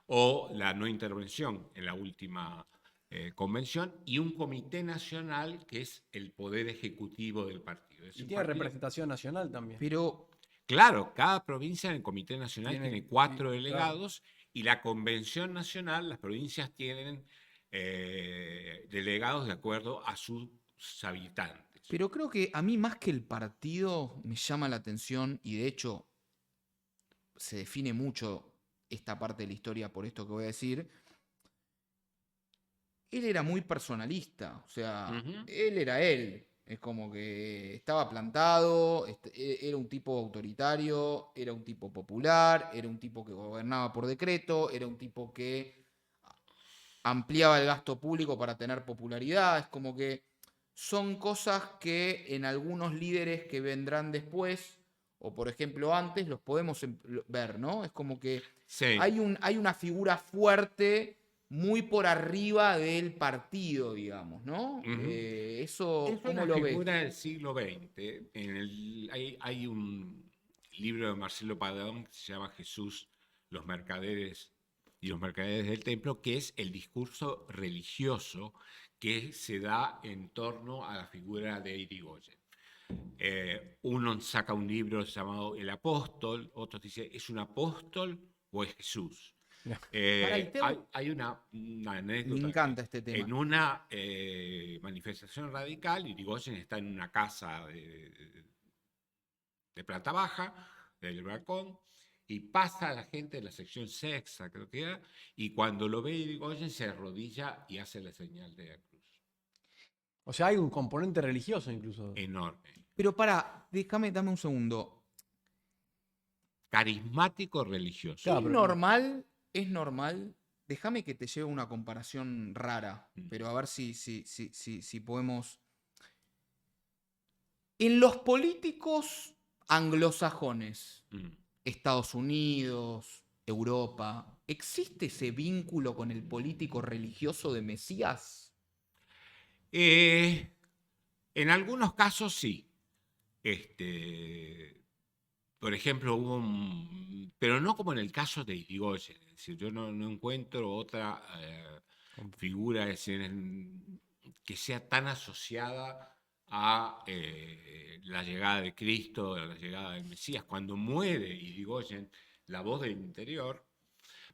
o la no intervención en la última convención, y un comité nacional que es el poder ejecutivo del partido. Es Y un tiene partido- representación nacional también. Pero, Claro, cada provincia en el comité nacional Tiene- tiene 4 claro. delegados y la convención nacional, las provincias tienen delegados de acuerdo a sus habitantes. pero creo que a mí más que el partido me llama la atención y de hecho se define mucho esta parte de la historia por esto que voy a decir. Él era muy personalista, o sea, Ujú. él era él. Es como que estaba plantado, era un tipo autoritario, era un tipo popular, era un tipo que gobernaba por decreto, era un tipo que ampliaba el gasto público para tener popularidad. Es como que son cosas que en algunos líderes que vendrán después, o por ejemplo antes, los podemos ver, ¿no? Es como que Sí, hay una figura fuerte muy por arriba del partido, digamos, ¿no? Ujú. Eso, es ¿cómo una lo ves? figura del siglo XX. Hay un libro de Marcelo Padrón que se llama Jesús, los mercaderes y los mercaderes del templo, que es el discurso religioso que se da en torno a la figura de Irigoyen. Uno saca un libro llamado El Apóstol, otros dicen, ¿es un apóstol o es Jesús? Pará, y Hay una me anécdota. encanta este tema. En una manifestación radical, Irigoyen está en una casa de planta baja, del balcón, y pasa la gente de la sección sexta, creo que era, y cuando lo ve Irigoyen se arrodilla y hace la señal de la cruz. O sea, hay un componente religioso incluso. Enorme. Pero pará, dame un segundo. Carismático religioso. Claro, Es pero- normal. Déjame que te lleve una comparación rara, pero a ver si podemos. En los políticos anglosajones, Mm. Estados Unidos, Europa, ¿existe ese vínculo con el político religioso de Mesías? En algunos casos sí. Por ejemplo, pero no como en el caso de Irigoyen. Es decir, yo no encuentro otra figura, es decir, que sea tan asociada a la llegada de Cristo, a la llegada del Mesías. Cuando muere Irigoyen, la voz del interior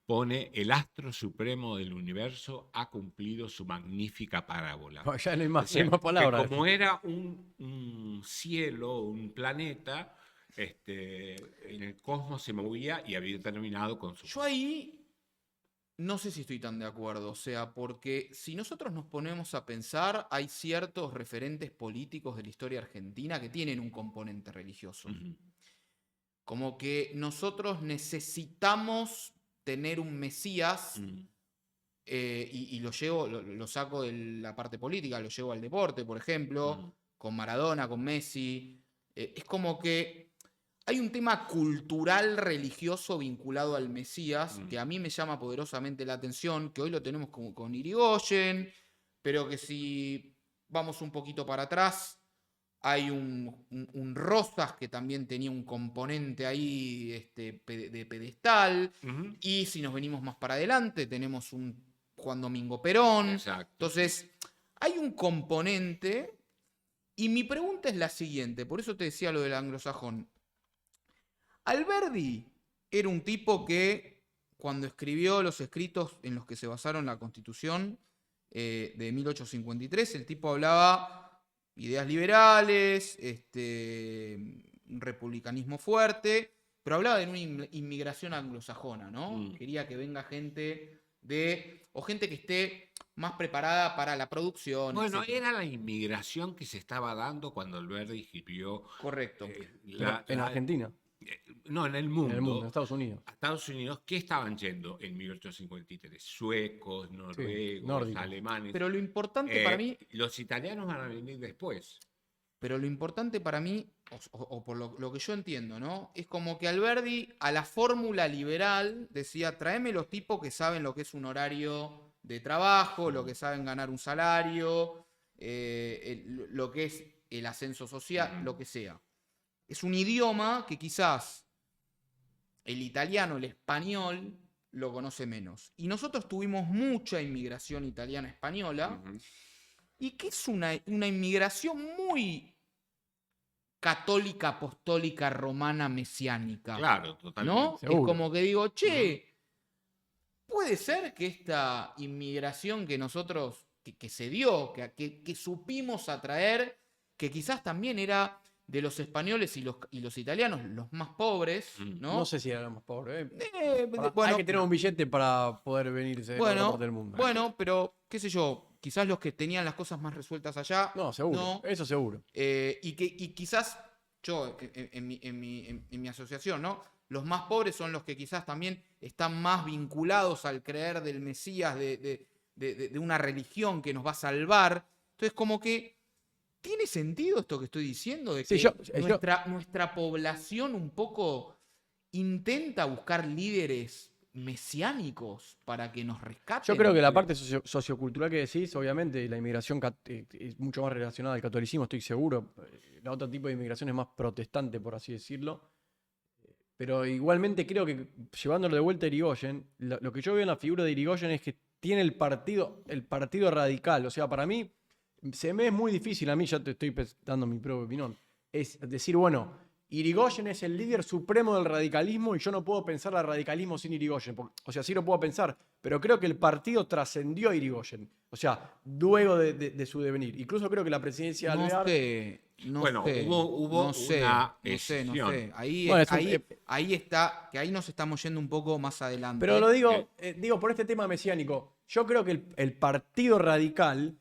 pone: el astro supremo del universo ha cumplido su magnífica parábola. No, ya no hay más, Decía no hay más palabras. que como era un cielo, un planeta, en el cosmos se movía y había terminado con su... Yo ahí no sé si estoy tan de acuerdo, o sea, porque si nosotros nos ponemos a pensar, hay ciertos referentes políticos de la historia argentina que tienen un componente religioso. Ujú. Como que nosotros necesitamos tener un Mesías, Mm. y lo saco de la parte política, lo llevo al deporte, por ejemplo, Ujú. con Maradona, con Messi. Es como que hay un tema cultural religioso vinculado al Mesías que a mí me llama poderosamente la atención, que hoy lo tenemos con Irigoyen, pero que si vamos un poquito para atrás, hay un Rosas que también tenía un componente ahí de pedestal. Ujú. Y si nos venimos más para adelante, tenemos un Juan Domingo Perón. Exacto. Entonces, hay un componente. Y mi pregunta es la siguiente, por eso te decía lo del anglosajón. Alberdi era un tipo que, cuando escribió los escritos en los que se basaron la Constitución de 1853, el tipo hablaba ideas liberales, un republicanismo fuerte, pero hablaba de una inmigración anglosajona, ¿no? Mm. Quería que venga gente o gente que esté más preparada para la producción. Bueno, etcétera. era la inmigración que se estaba dando cuando Alberdi escribió Correcto. Pero en Argentina, no, en el en mundo. el mundo, en Estados Unidos. A Estados Unidos, ¿qué estaban yendo en 1853? Suecos, noruegos, nórdicos. alemanes. Pero lo importante para mí, Los italianos van a venir después. Pero lo importante para mí, o por lo que yo entiendo, ¿no? Es como que Alberdi a la fórmula liberal decía, tráeme los tipos que saben lo que es un horario de trabajo, lo que saben ganar un salario, lo que es el ascenso social, lo que sea. Es un idioma que quizás el italiano, el español, lo conoce menos. Y nosotros tuvimos mucha inmigración italiana-española, y que es una inmigración muy católica, apostólica, romana, mesiánica. Claro, totalmente. ¿No? Seguro. Es como que digo, che, puede ser que esta inmigración que nosotros, que se dio, que supimos atraer, que quizás también era de los españoles y los italianos, los más pobres, ¿no? No sé si éramos pobres. Bueno, hay que tener un billete para poder venirse de otra parte del mundo. Bueno, pero qué sé yo, quizás los que tenían las cosas más resueltas allá. No, seguro. No. Eso seguro. Y quizás yo, en mi asociación, ¿no? Los más pobres son los que quizás también están más vinculados al creer del Mesías, de una religión que nos va a salvar. Entonces, como que ¿tiene sentido esto que estoy diciendo? De que Sí, nuestra población un poco intenta buscar líderes mesiánicos para que nos rescaten. Yo creo que la parte sociocultural que decís, obviamente, la inmigración es mucho más relacionada al catolicismo, estoy seguro. La otro tipo de inmigración es más protestante, por así decirlo. Pero igualmente creo que, llevándolo de vuelta a Irigoyen, lo que yo veo en la figura de Irigoyen es que tiene el partido radical. O sea, para mí, se me es muy difícil, a mí ya te estoy dando mi propia opinión, es decir, bueno, Irigoyen es el líder supremo del radicalismo y yo no puedo pensar el radicalismo sin Irigoyen. O sea, sí lo puedo pensar, pero creo que el partido trascendió a Irigoyen. O sea, luego de su devenir. Incluso creo que la presidencia de Alvear... Hubo no sé. Ahí está, que ahí nos estamos yendo un poco más adelante. Pero lo digo por este tema mesiánico. Yo creo que el partido radical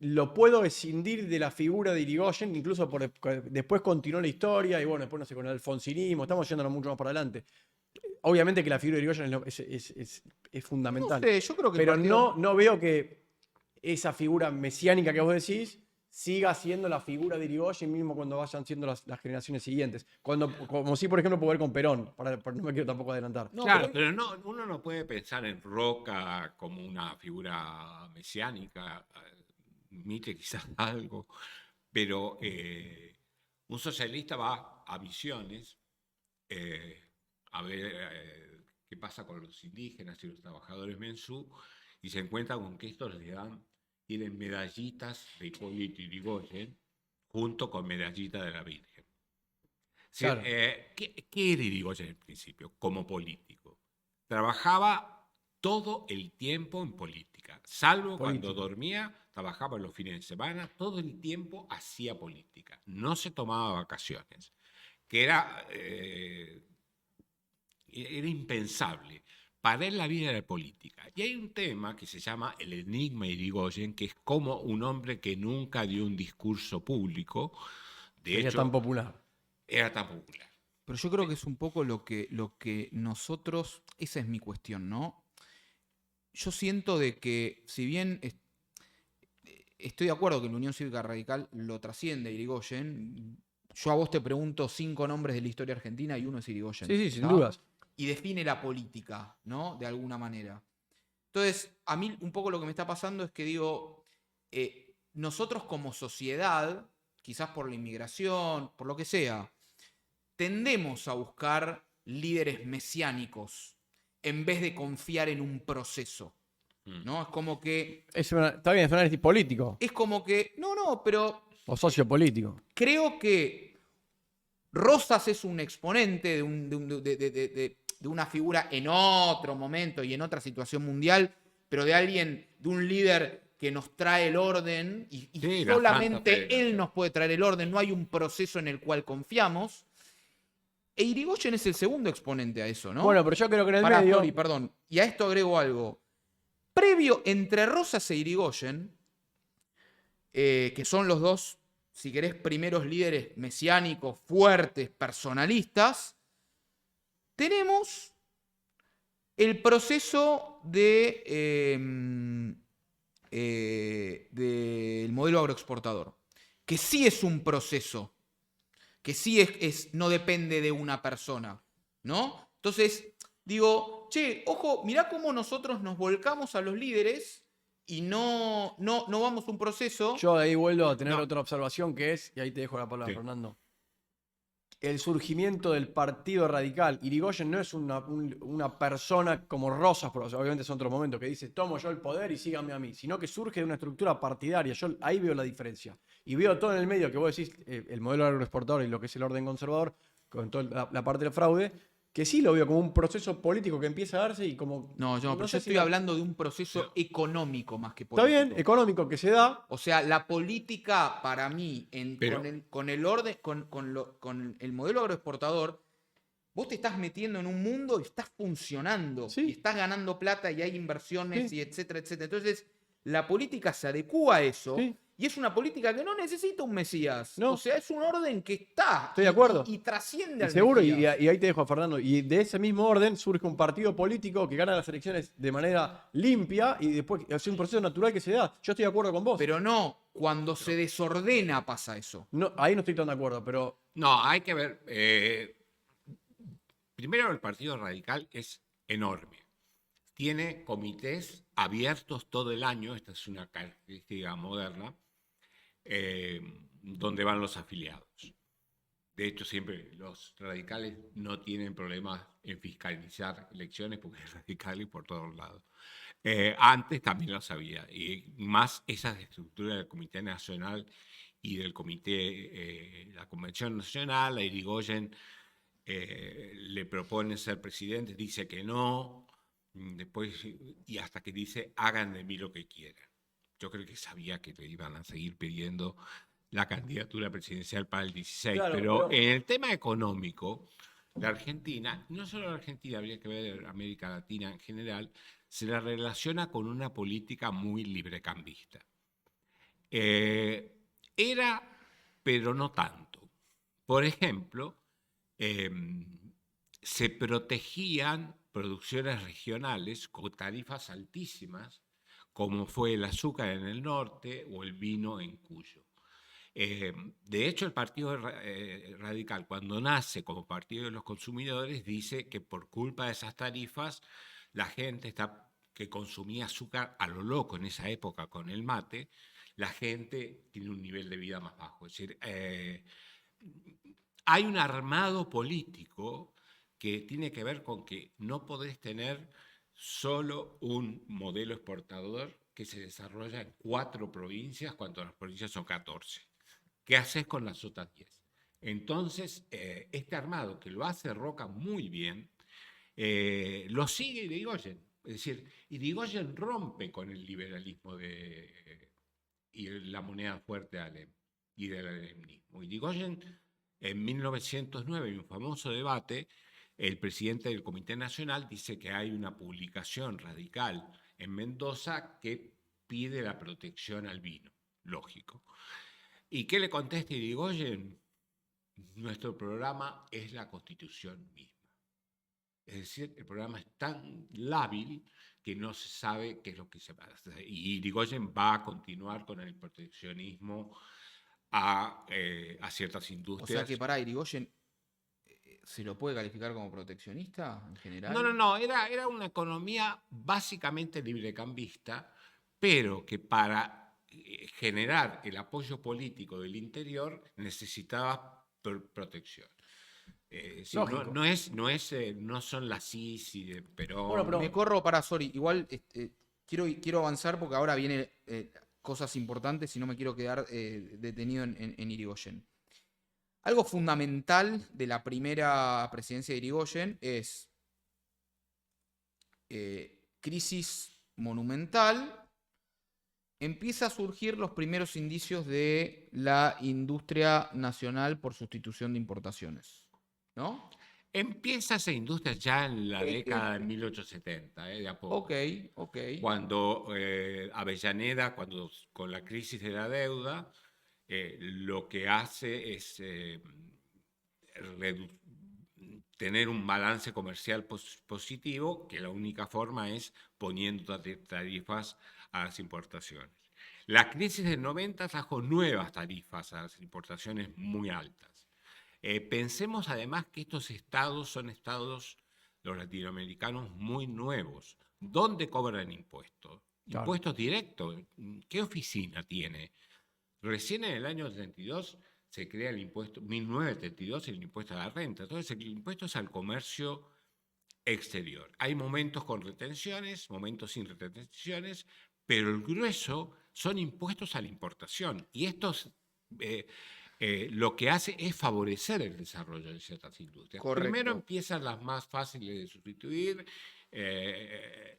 lo puedo escindir de la figura de Irigoyen, incluso después continuó la historia y bueno, después no sé, con el alfonsinismo, estamos yéndonos mucho más para adelante. Obviamente que la figura de Irigoyen es fundamental. No sé, yo creo que pero no veo que esa figura mesiánica que vos decís siga siendo la figura de Irigoyen mismo cuando vayan siendo las generaciones siguientes. Como si, por ejemplo, puedo ver con Perón, no me quiero tampoco adelantar. No, claro, pero uno no puede pensar en Roca como una figura mesiánica. Nietzsche quizás algo, pero un socialista va a Misiones a ver qué pasa con los indígenas y los trabajadores mensú y se encuentra con que estos tienen medallitas de Hipólito Yrigoyen junto con medallitas de la Virgen. Claro. ¿Qué era Yrigoyen en principio como político? Trabajaba todo el tiempo en política, salvo cuando dormía. Trabajaba los fines de semana, todo el tiempo hacía política, no se tomaba vacaciones, que era impensable. Para él la vida era política. Y hay un tema que se llama el enigma Irigoyen, que es como un hombre que nunca dio un discurso público. Era tan popular. Era tan popular. Pero yo creo que es un poco lo que nosotros, esa es mi cuestión, ¿no? Yo siento de que si bien... Estoy de acuerdo que la Unión Cívica Radical lo trasciende Irigoyen. Yo a vos te pregunto 5 nombres de la historia argentina y uno es Irigoyen. Sí, sin dudas. Y define la política, ¿no? De alguna manera. Entonces, a mí un poco lo que me está pasando es que digo, nosotros como sociedad, quizás por la inmigración, por lo que sea, tendemos a buscar líderes mesiánicos en vez de confiar en un proceso. ¿No? Es como que... Está bien, es un análisis político. Es como que... No, pero... O sociopolítico. Creo que Rosas es un exponente de una figura en otro momento y en otra situación mundial, pero de alguien, de un líder que nos trae el orden y sí, solamente él nos puede traer el orden, no hay un proceso en el cual confiamos. E Irigoyen es el segundo exponente a eso, ¿no? Bueno, pero yo creo que en el medio... Flori, perdón. Y a esto agrego algo. Previo entre Rosas e Irigoyen, que son los dos, si querés, primeros líderes mesiánicos, fuertes, personalistas, tenemos el proceso del modelo agroexportador, que sí es un proceso, que sí no depende de una persona, ¿no? Entonces, digo, che, ojo, mirá cómo nosotros nos volcamos a los líderes y no vamos a un proceso. Yo ahí vuelvo a tener No. otra observación que es, y ahí te dejo la palabra, Sí. Fernando. El surgimiento del Partido Radical. Irigoyen no es una persona como Rosas, pero obviamente son otros momentos, que dice, tomo yo el poder y síganme a mí, sino que surge de una estructura partidaria. Yo ahí veo la diferencia. Y veo todo en el medio que vos decís, el modelo agroexportador y lo que es el orden conservador, con toda la parte del fraude, que sí lo veo como un proceso político que empieza a darse y como... No, pero yo sé estoy hablando de un proceso económico más que Está político. bien, económico que se da. O sea, la política para mí, Pero- con el orden, con el modelo agroexportador, vos te estás metiendo en un mundo y estás funcionando, Sí. y estás ganando plata y hay inversiones Sí. y etcétera, etcétera. Entonces, la política se adecúa a eso Sí. y es una política que no necesita un mesías. No. O sea, es un orden que está. Estoy de acuerdo. Y trasciende Y al seguro, y mesías. ahí te dejo, Fernando. Y de ese mismo orden surge un partido político que gana las elecciones de manera limpia y después es un proceso natural que se da. Yo estoy de acuerdo con vos. Pero no, cuando se desordena pasa eso. No, ahí no estoy tan de acuerdo, pero No, hay que ver. Primero, el Partido Radical es enorme. Tiene comités abiertos todo el año, esta es una característica moderna, donde van los afiliados. De hecho, siempre los radicales no tienen problemas en fiscalizar elecciones porque hay radicales por todos lados. Antes también lo sabía, y más esas estructuras del Comité Nacional y del Comité, la Convención Nacional, a Irigoyen le propone ser presidente, dice que no, después, y hasta que dice, hagan de mí lo que quieran. Yo creo que sabía que le iban a seguir pidiendo la candidatura presidencial para el 16, Claro, pero pero- en el tema económico, la Argentina, no solo la Argentina, habría que ver América Latina en general, se la relaciona con una política muy librecambista. Era, pero no tanto. Por ejemplo, se protegían producciones regionales con tarifas altísimas, como fue el azúcar en el norte o el vino en Cuyo. De hecho, el Partido Radical, cuando nace como Partido de los Consumidores, dice que por culpa de esas tarifas, la gente que consumía azúcar a lo loco en esa época con el mate, la gente tiene un nivel de vida más bajo. Es decir, hay un armado político que tiene que ver con que no podés tener solo un modelo exportador que se desarrolla en 4 provincias cuando las provincias son 14. ¿Qué haces con las otras 10? Entonces, este armado que lo hace Roca muy bien, lo sigue Irigoyen. Es decir, Irigoyen rompe con el liberalismo y la moneda fuerte y del alemanismo. Irigoyen, en 1909, en un famoso debate, el presidente del Comité Nacional dice que hay una publicación radical en Mendoza que pide la protección al vino. Lógico. ¿Y qué le contesta Irigoyen? Nuestro programa es la Constitución misma. Es decir, el programa es tan lábil que no se sabe qué es lo que se va a hacer. Y Irigoyen va a continuar con el proteccionismo a ciertas O industrias. sea que para Irigoyen, ¿se lo puede calificar como proteccionista en general? No, era una economía básicamente librecambista, pero que para generar el apoyo político del interior necesitaba protección. Sí, Lógico. no son las CIS de Perón. Bueno, pero- Me corro para, sorry, igual quiero avanzar porque ahora vienen cosas importantes y no me quiero quedar detenido en Irigoyen. Algo fundamental de la primera presidencia de Irigoyen es crisis monumental. Empieza a surgir los primeros indicios de la industria nacional por sustitución de importaciones, ¿no? Empieza esa industria ya en la década de 1870, de a poco. Ok. Cuando Avellaneda, con la crisis de la deuda, lo que hace es tener un balance comercial positivo, que la única forma es poniendo tarifas a las importaciones. La crisis del 90 trajo nuevas tarifas a las importaciones muy altas. Pensemos además que estos estados son estados, los latinoamericanos, muy nuevos. ¿Dónde cobran impuestos? Claro. Impuestos directos. ¿Qué oficina tiene? Recién en el año 32 se crea el impuesto, 1932, el impuesto a la renta. Entonces, el impuesto es al comercio exterior. Hay momentos con retenciones, momentos sin retenciones, pero el grueso son impuestos a la importación. Y estos lo que hace es favorecer el desarrollo de ciertas industrias. Correcto. Primero empiezan las más fáciles de sustituir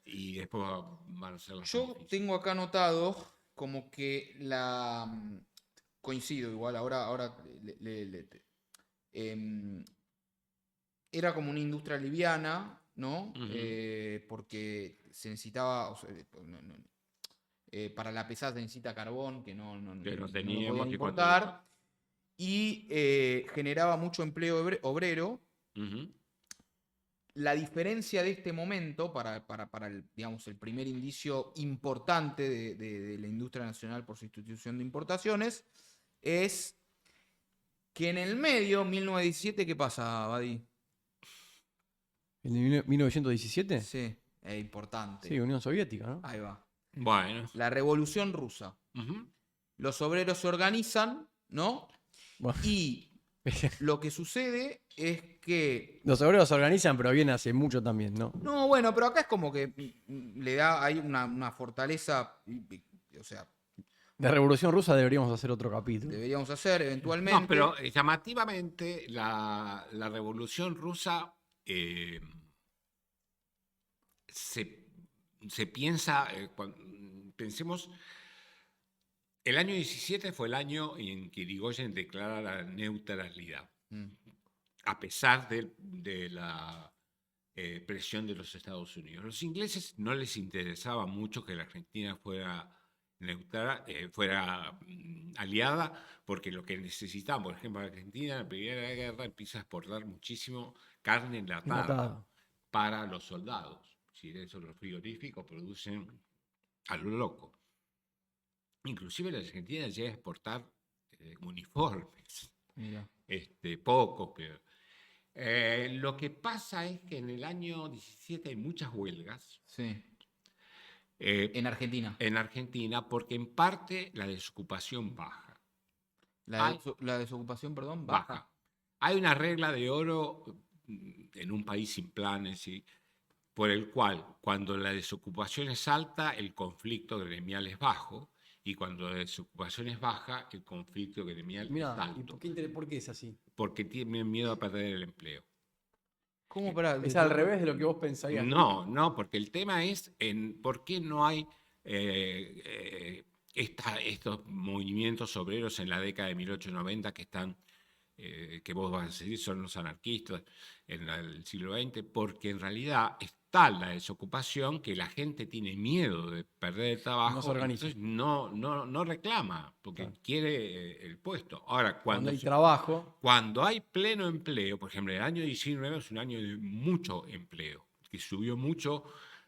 y después van a ser las más Yo difíciles. tengo acá anotado como que coincido igual, ahora era como una industria liviana, ¿no? Porque se necesitaba, o sea, para la pesada se necesita carbón, que no lo teníamos podían y importar, y generaba mucho empleo obrero. La diferencia de este momento, para digamos, el primer indicio importante de la industria nacional por sustitución de importaciones, es que en el medio, 1917, ¿qué pasa, Badi? ¿En 1917? Sí, es importante. Sí, Unión Soviética, ¿no? Ahí va. Bueno. La Revolución Rusa. Los obreros se organizan, ¿no? Bueno. Y lo que sucede es que... Los obreros se organizan, pero viene hace mucho también, ¿no? No, bueno, pero acá es como que le da ahí una fortaleza, o sea, De Revolución Rusa deberíamos hacer otro capítulo. deberíamos hacer eventualmente. No, pero llamativamente la Revolución Rusa se piensa, pensemos, el año 17 fue el año en que Irigoyen declara la neutralidad, a pesar de la presión de los Estados Unidos. Los ingleses no les interesaba mucho que la Argentina fuera neutral, fuera aliada, porque lo que necesitaban, por ejemplo, Argentina en la Primera Guerra empieza a exportar muchísimo carne enlatada para los soldados. Si eso, los frigoríficos producen a lo loco. Inclusive la Argentina llega a exportar uniformes. Mira. Pocos, pero... lo que pasa es que en el año 17 hay muchas huelgas. Sí. En Argentina. En Argentina, porque en parte la desocupación baja. La desocupación, perdón, baja. Hay una regla de oro en un país sin planes, por el cual cuando la desocupación es alta, el conflicto gremial es bajo, y cuando la desocupación es baja, el conflicto gremial es alto. ¿Y por qué es así? Porque tienen miedo a perder el empleo. ¿Cómo para? Es al revés de lo que vos pensarías. No, porque el tema es por qué no hay estos movimientos obreros en la década de 1890 que están, que vos vas a decir son los anarquistas en el siglo XX, porque en realidad está la desocupación, que la gente tiene miedo de perder el trabajo, no se organiza. entonces no reclama, porque quiere el puesto. Ahora, cuando hay trabajo. Cuando hay pleno empleo, por ejemplo, el año 19 es un año de mucho empleo, que subió mucho,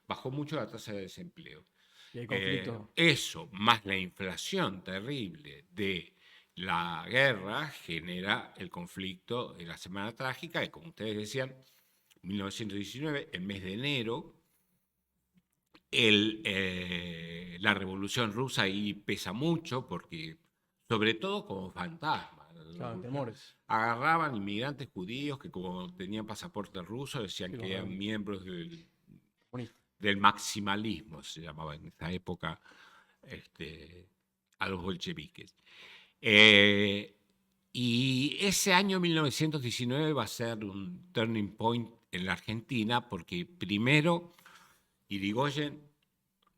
bajó mucho la tasa de desempleo. Y hay conflicto. Eso, más la inflación terrible de la guerra, genera el conflicto de la Semana Trágica, y como ustedes decían, 1919, el mes de enero, la Revolución Rusa ahí pesa mucho, porque, sobre todo como fantasma, Claro, temores. agarraban inmigrantes judíos que, como tenían pasaporte ruso, decían que eran miembros del maximalismo, se llamaba en esa época, a los bolcheviques. Y ese año 1919 va a ser un turning point en la Argentina, porque primero Irigoyen,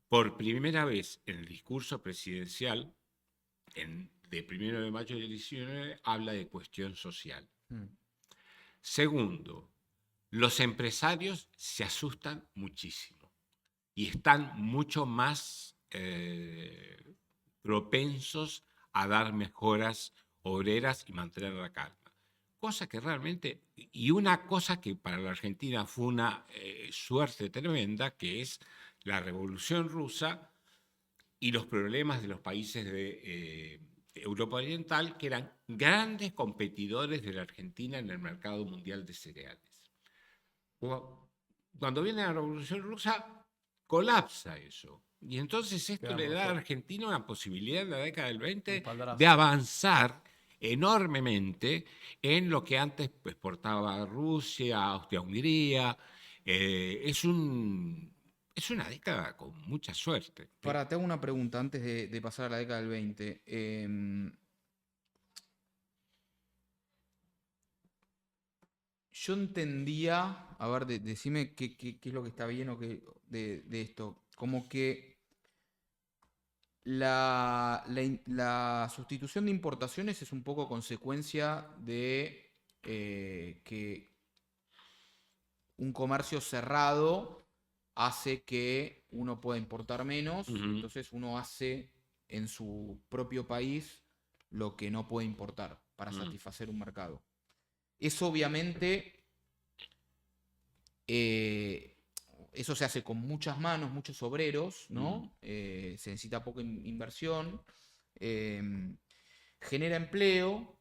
por primera vez en el discurso presidencial de 1 de mayo del 19, habla de cuestión social. Segundo, los empresarios se asustan muchísimo y están mucho más propensos a dar mejoras obreras y mantener la calma. Cosa que realmente, y una cosa que para la Argentina fue una suerte tremenda, que es la Revolución Rusa, y los problemas de los países de Europa Oriental, que eran grandes competidores de la Argentina en el mercado mundial de cereales. Cuando viene la Revolución Rusa, colapsa eso. Y entonces esto le da a Argentina una posibilidad en la década del 20 de avanzar enormemente en lo que antes exportaba Rusia, Austria-Hungría. Es una década con mucha suerte. Te hago una pregunta antes de pasar a la década del 20. Yo entendía, a ver, decime qué es lo que está bien o qué de esto. Como que la sustitución de importaciones es un poco consecuencia de que un comercio cerrado hace que uno pueda importar menos, entonces uno hace en su propio país lo que no puede importar para satisfacer un mercado. Eso obviamente, eso se hace con muchas manos, muchos obreros, ¿no? Se necesita poca inversión, genera empleo,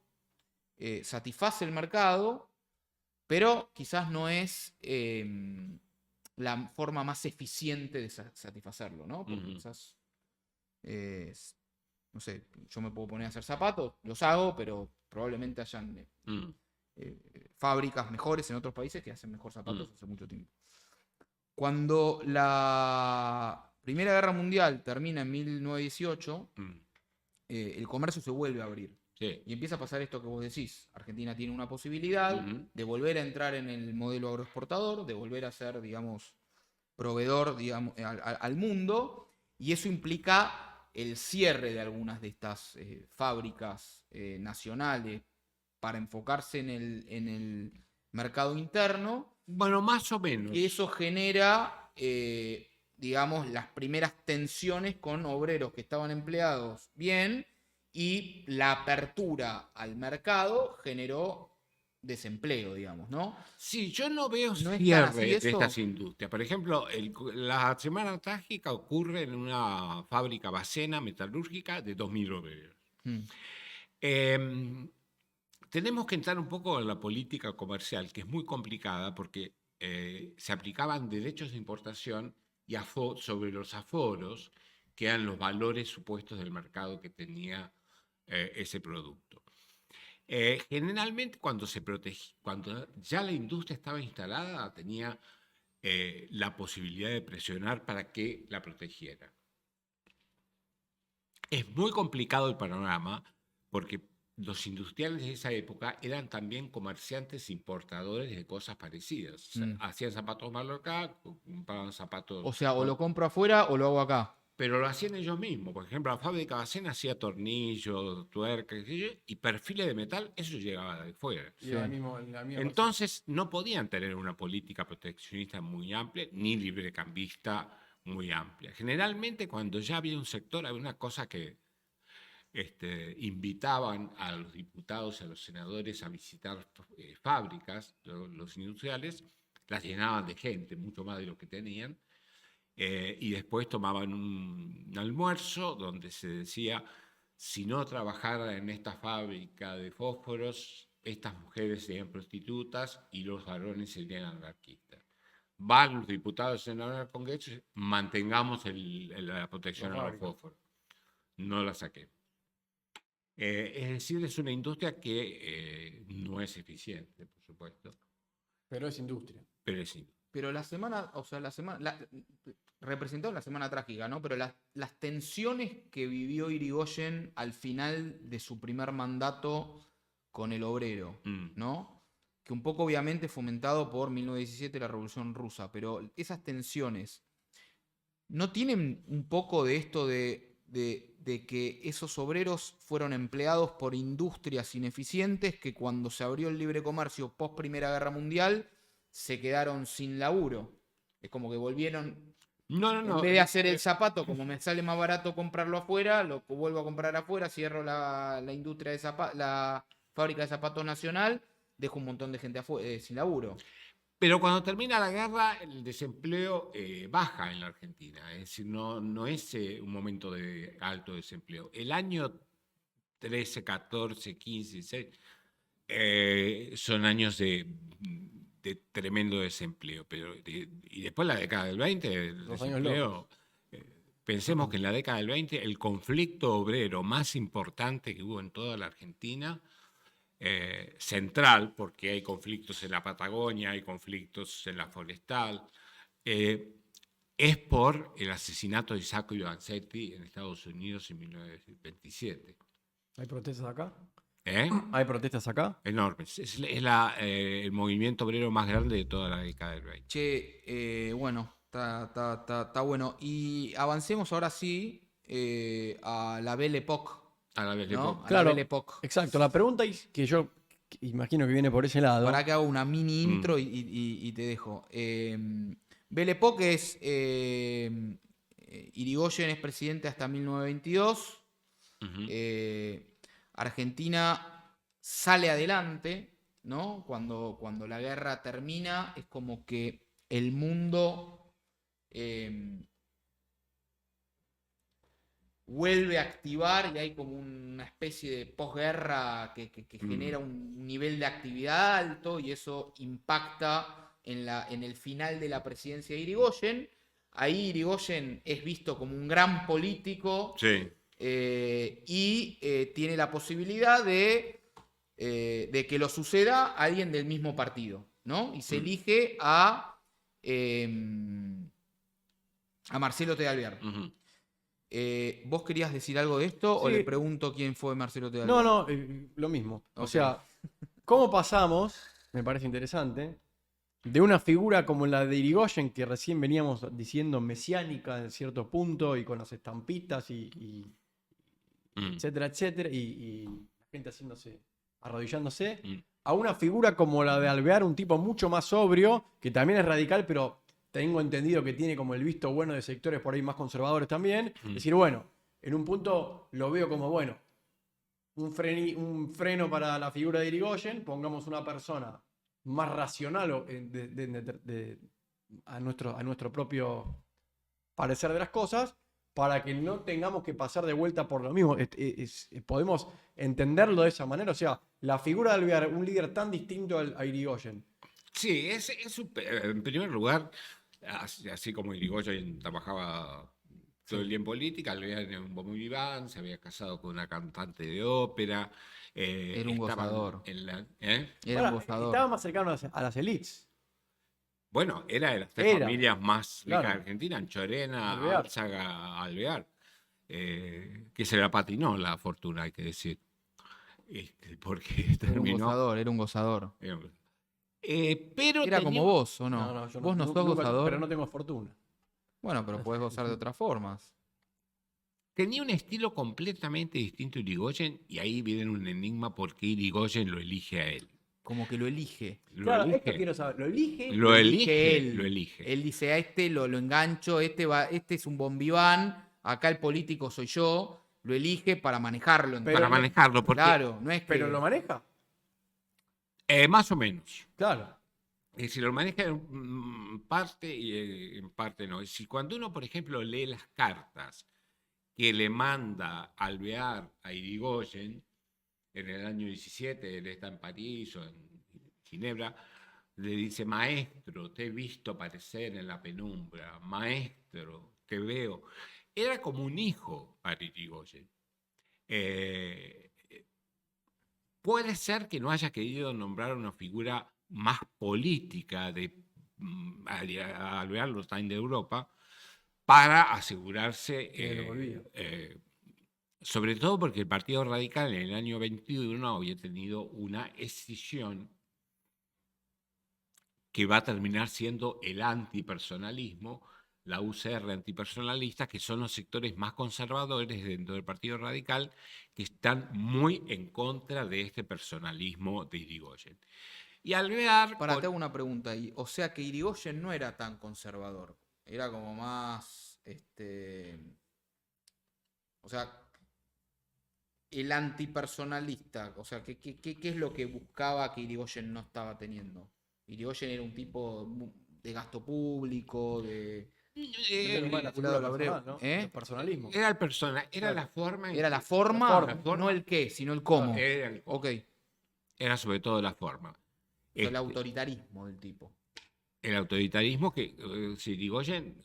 satisface el mercado, pero quizás no es la forma más eficiente de satisfacerlo, ¿no? Porque quizás, no sé, yo me puedo poner a hacer zapatos, los hago, pero probablemente hayan fábricas mejores en otros países que hacen mejor zapatos hace mucho tiempo. Cuando la Primera Guerra Mundial termina en 1918, el comercio se vuelve a abrir. Sí. Y empieza a pasar esto que vos decís. Argentina tiene una posibilidad de volver a entrar en el modelo agroexportador, de volver a ser, digamos, proveedor, digamos, al mundo, y eso implica el cierre de algunas de estas fábricas nacionales para enfocarse en el mercado interno. Bueno, más o menos. Y eso genera, digamos, las primeras tensiones con obreros que estaban empleados bien, y la apertura al mercado generó desempleo, digamos, ¿no? Sí, yo no veo ¿No cierre de estas industrias. Por ejemplo, la Semana Trágica ocurre en una fábrica bacena metalúrgica de 2.000 obreros. Tenemos que entrar un poco en la política comercial, que es muy complicada porque se aplicaban derechos de importación y sobre los aforos, que eran los valores supuestos del mercado que tenía ese producto. Generalmente cuando ya la industria estaba instalada, tenía la posibilidad de presionar para que la protegiera. Es muy complicado el panorama porque los industriales de esa época eran también comerciantes importadores de cosas parecidas. O sea, hacían zapatos malos acá, compraban zapatos... O sea, o lo compro afuera o lo hago acá. Pero lo hacían ellos mismos. Por ejemplo, la fábrica Bacena hacía tornillos, tuercas y perfiles de metal, eso llegaba de fuera. Sí. Entonces, no podían tener una política proteccionista muy amplia, ni librecambista muy amplia. Generalmente, cuando ya había un sector, había una cosa que invitaban a los diputados y a los senadores a visitar fábricas, los industriales, las llenaban de gente, mucho más de lo que tenían. Y después tomaban un almuerzo donde se decía, si no trabajara en esta fábrica de fósforos, estas mujeres serían prostitutas y los varones serían anarquistas. Van los diputados en el Congreso, mantengamos la protección a los fósforos, no la saquemos. Es decir, es una industria que no es eficiente, por supuesto. Pero es industria. Pero la semana, representó la Semana Trágica, ¿no? Pero las tensiones que vivió Irigoyen al final de su primer mandato con el obrero, ¿no? Que un poco obviamente fomentado por 1917, la Revolución Rusa, pero esas tensiones, ¿no tienen un poco de esto de que esos obreros fueron empleados por industrias ineficientes que cuando se abrió el libre comercio post Primera Guerra Mundial se quedaron sin laburo? Es como que volvieron... No. En vez de hacer el zapato, como me sale más barato comprarlo afuera, lo vuelvo a comprar afuera, cierro la industria de la fábrica de zapatos nacional, dejo un montón de gente sin laburo. Pero cuando termina la guerra, el desempleo baja en la Argentina. Es decir, no es un momento de alto desempleo. El año 13, 14, 15, 16 son años de tremendo desempleo. Y después la década del 20, el Los años desempleo. Pensemos que en la década del 20 el conflicto obrero más importante que hubo en toda la Argentina, central, porque hay conflictos en la Patagonia, hay conflictos en la forestal, es por el asesinato de Isacco Vanzetti en Estados Unidos en 1927. ¿Hay protestas acá? ¿Eh? ¿Hay protestas acá? Enormes. Es el movimiento obrero más grande de toda la década del 20. Che, bueno, está bueno. Y avancemos ahora sí a la Belle Époque, A la vez de ¿no? poco. A Claro, la Belle Époque. exacto. La pregunta es que yo imagino que viene por ese lado. Para que haga una mini intro y te dejo. Belle Époque es. Irigoyen es presidente hasta 1922. Ujú. Argentina sale adelante, ¿no? Cuando la guerra termina, es como que el mundo vuelve a activar y hay como una especie de posguerra que genera un nivel de actividad alto y eso impacta en el final de la presidencia de Irigoyen. Ahí Irigoyen es visto como un gran político Sí. y tiene la posibilidad de que lo suceda alguien del mismo partido, ¿no? Y se elige a Marcelo T. Alvear. Ujú. ¿Vos querías decir algo de esto o Sí. le pregunto quién fue Marcelo T. No, Alvear? no, lo mismo. O Ok. sea, ¿cómo pasamos? Me parece interesante. De una figura como la de Irigoyen, que recién veníamos diciendo mesiánica en cierto punto, y con las estampitas, etcétera, etcétera, y la gente arrodillándose, a una figura como la de Alvear, un tipo mucho más sobrio, que también es radical, pero tengo entendido que tiene como el visto bueno de sectores por ahí más conservadores también. Decir, bueno, en un punto lo veo como, bueno, un freno para la figura de Irigoyen, pongamos una persona más racional a nuestro propio parecer de las cosas, para que no tengamos que pasar de vuelta por lo mismo. Podemos entenderlo de esa manera. O sea, la figura de Alvear, un líder tan distinto a Irigoyen. Sí, en primer lugar, así como Irigoyen trabajaba todo el día en política, Alvear era un bon vivant, se había casado con una cantante de ópera. Era un estaban gozador. ¿eh? Era un Ahora, gozador. estaba más cercano a las élites. Bueno, era de las tres Era, familias más ricas claro. de Argentina, Anchorena, Alvear. Álzaga, Alvear, que se la patinó la fortuna, hay que decir, porque Era un terminó. gozador, era un gozador. Pero Era tenía como vos, ¿o no? No, yo ¿Vos no sos nunca, gozador? pero no tengo fortuna. Bueno, pero podés gozar de otras formas. Tenía un estilo completamente distinto a Irigoyen, y ahí viene un enigma por qué Irigoyen lo elige a él. Como que lo elige. Lo Claro, elige. esto quiero saber. ¿Lo elige? Lo elige, él. lo elige. Él dice, a este lo engancho, este es un bombiván, acá el político soy yo, lo elige para manejarlo. Pero Para manejarlo, porque Claro, no es que... ¿Pero lo maneja? más o menos. Claro. Es decir, lo maneja en parte y en parte no. Es decir, cuando uno, por ejemplo, lee las cartas que le manda Alvear a Irigoyen en el año 17, él está en París o en Ginebra, le dice, maestro, te he visto aparecer en la penumbra, maestro, te veo. Era como un hijo para Irigoyen. Puede ser que no haya querido nombrar una figura más política Alvear los Times de Europa para asegurarse, Que lo volvía. sobre todo porque el Partido Radical en el año 21 había tenido una escisión que va a terminar siendo el antipersonalismo, la UCR antipersonalista, que son los sectores más conservadores dentro del Partido Radical, que están muy en contra de este personalismo de Irigoyen. Y Alvear... Para, te hago una pregunta ahí. O sea que Irigoyen no era tan conservador. Era como más... O sea, el antipersonalista. O sea, ¿qué es lo que buscaba que Irigoyen no estaba teniendo? Irigoyen era un tipo de gasto público, de... Pero más la vinculado figura al obrero, personal, ¿no? ¿eh? El personalismo. Era el personaje, era Claro. la forma en Era la que- forma, La forma. no el qué, sino el cómo. Era, el- Ok. era sobre todo la forma. O sea, el Este, autoritarismo del tipo. el autoritarismo que, si Irigoyen,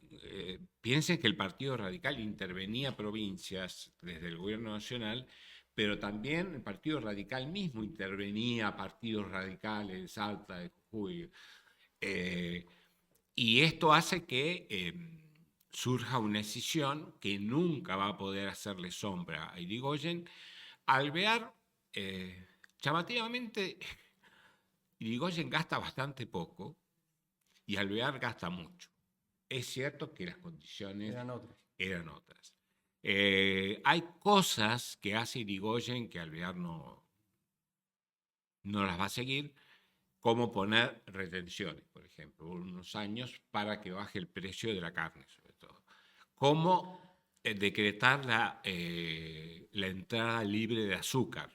piensen que el Partido Radical intervenía provincias desde el gobierno nacional, pero también el Partido Radical mismo intervenía partidos radicales de Salta, de Jujuy. eh, y esto hace que surja una escisión que nunca va a poder hacerle sombra a Irigoyen. Alvear, llamativamente, Irigoyen gasta bastante poco y Alvear gasta mucho. Es cierto que las condiciones Eran otros. eran otras. Hay cosas que hace Irigoyen que Alvear no las va a seguir, como poner retenciones, por ejemplo, por unos años para que baje el precio de la carne, sobre todo. Como decretar la entrada libre de azúcar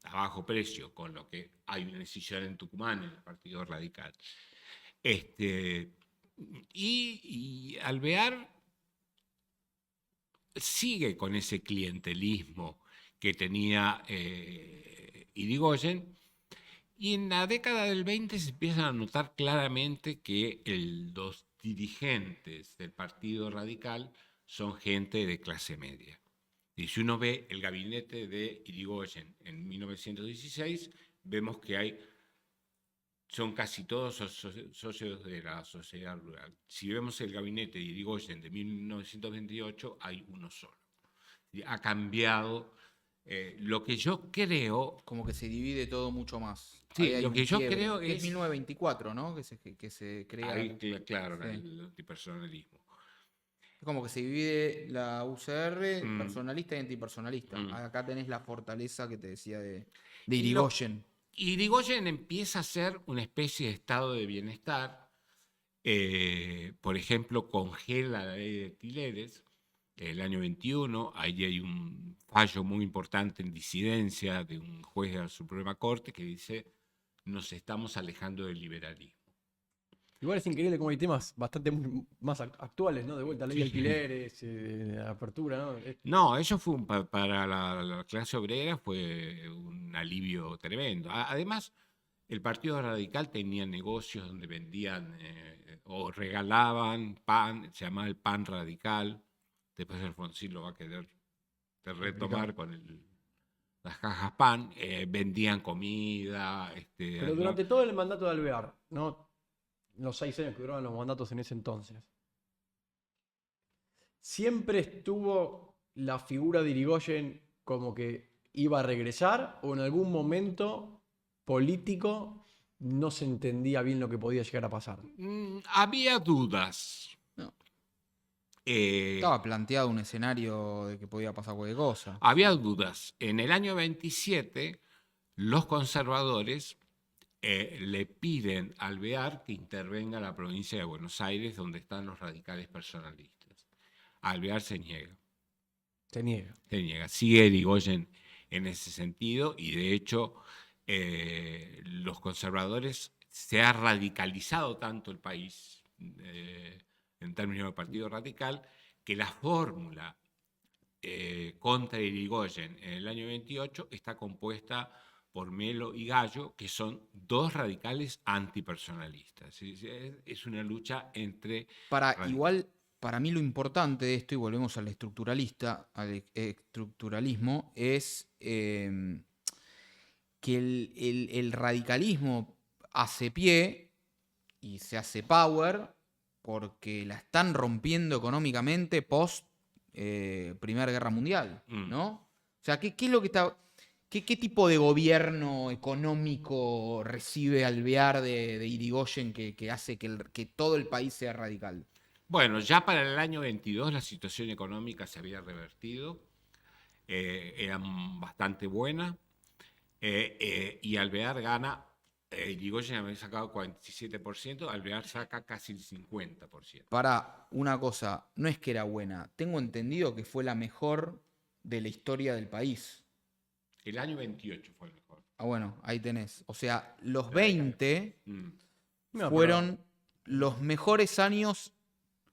a bajo precio, con lo que hay una decisión en Tucumán, en el Partido Radical. Y Alvear sigue con ese clientelismo que tenía Irigoyen, y en la década del 20 se empiezan a notar claramente que los dirigentes del Partido Radical son gente de clase media. Y si uno ve el gabinete de Irigoyen en 1916, vemos que son casi todos socios de la sociedad rural. Si vemos el gabinete de Irigoyen de 1928, hay uno solo. Y ha cambiado lo que yo creo. Como que se divide todo mucho más. Sí, Ahí hay lo un que yo quiebre, creo que es es. 1924, ¿no? Que se crea. Ahí, claro, Sí. el antipersonalismo. Es como que se divide la UCR Mm, personalista y antipersonalista. mm. Acá tenés la fortaleza que te decía de Y lo- Irigoyen. Irigoyen empieza a ser una especie de estado de bienestar. Por ejemplo, congela la ley de alquileres el año 21. Ahí hay un fallo muy importante en disidencia de un juez de la Suprema Corte que dice: nos estamos alejando del liberalismo. Igual es increíble cómo hay temas bastante más actuales, ¿no? De vuelta, ley de Sí. alquileres, apertura, ¿no? No, eso fue para la clase obrera fue un alivio tremendo. Además, el Partido Radical tenía negocios donde vendían o regalaban pan, se llamaba el pan radical. Después Alfonsín lo va a querer retomar con las cajas pan. Vendían comida. Pero durante todo el mandato de Alvear, ¿no? Los 6 años que duraban los mandatos en ese entonces, siempre estuvo la figura de Irigoyen como que iba a regresar, o en algún momento político no se entendía bien lo que podía llegar a pasar. Había dudas. No. Eh, Estaba planteado un escenario de que podía pasar cualquier cosa. Había dudas. En el año 27, los conservadores le piden a Alvear que intervenga la provincia de Buenos Aires, donde están los radicales personalistas. Alvear se niega. Se niega. Se niega. Sigue Irigoyen en ese sentido, y de hecho los conservadores, se ha radicalizado tanto el país en términos del Partido Radical, que la fórmula contra Irigoyen en el año 28 está compuesta por Melo y Gallo, que son dos radicales antipersonalistas. Es una lucha entre... Igual, para mí lo importante de esto, y volvemos al estructuralismo, es que el radicalismo hace pie y se hace power porque la están rompiendo económicamente post Primera Guerra Mundial, ¿no? O sea, ¿qué es lo que está... ¿Qué tipo de gobierno económico recibe Alvear de Irigoyen que hace que todo el país sea radical? Bueno, ya para el año 22 la situación económica se había revertido, era bastante buena, y Alvear gana. Irigoyen había sacado 47%, Alvear saca casi el 50%. Para una cosa, no es que era buena, tengo entendido que fue la mejor de la historia del país. El año 28 fue el mejor. Ah, bueno, ahí tenés. O sea, los 20 No, fueron los mejores años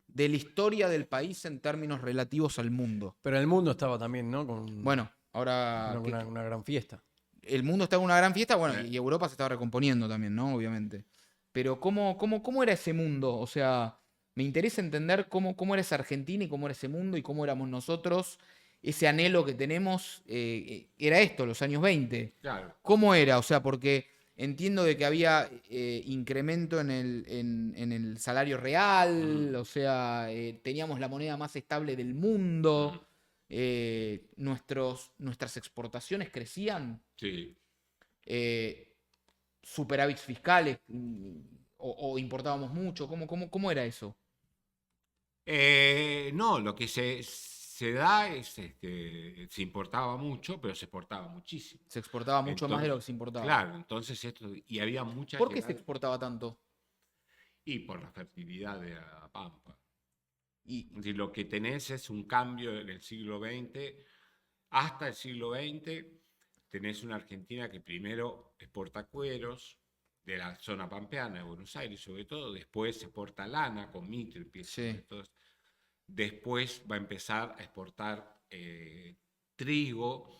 de la historia del país en términos relativos al mundo. Pero el mundo estaba también, ¿no? Con Bueno, ahora una gran fiesta. el mundo está en una gran fiesta, bueno, y Europa se estaba recomponiendo también, ¿no? Obviamente. Pero ¿cómo era ese mundo? O sea, me interesa entender cómo era esa Argentina y cómo era ese mundo y cómo éramos nosotros. Ese anhelo que tenemos era esto, los años 20. Claro. ¿Cómo era? O sea, porque entiendo de que había incremento en el salario real, o sea, teníamos la moneda más estable del mundo, nuestras exportaciones crecían, Sí. superávits fiscales, o importábamos mucho, ¿cómo era eso? No, lo que se da es, se importaba mucho, pero se exportaba muchísimo. Se exportaba mucho más de lo que Entonces, se importaba. claro, entonces y había mucha ¿Por qué se llegada- exportaba tanto? y por la fertilidad de la pampa. Y, Si lo que tenés es un cambio en el siglo XX, hasta el siglo XX tenés una Argentina que primero exporta cueros de la zona pampeana de Buenos Aires, sobre todo, después exporta lana con Mitre, Sí. después va a empezar a exportar trigo,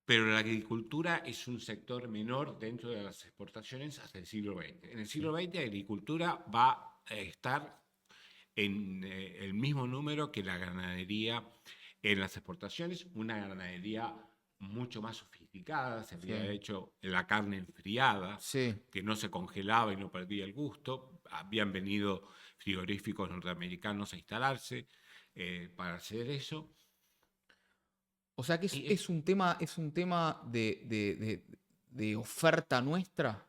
pero la agricultura es un sector menor dentro de las exportaciones hasta el siglo XX. En el siglo XX la agricultura va a estar en el mismo número que la ganadería en las exportaciones, una ganadería mucho más sofisticada, se había Sí. hecho la carne enfriada, sí. que no se congelaba y no perdía el gusto, habían venido frigoríficos norteamericanos a instalarse para hacer eso. O sea que Y es un tema de oferta nuestra,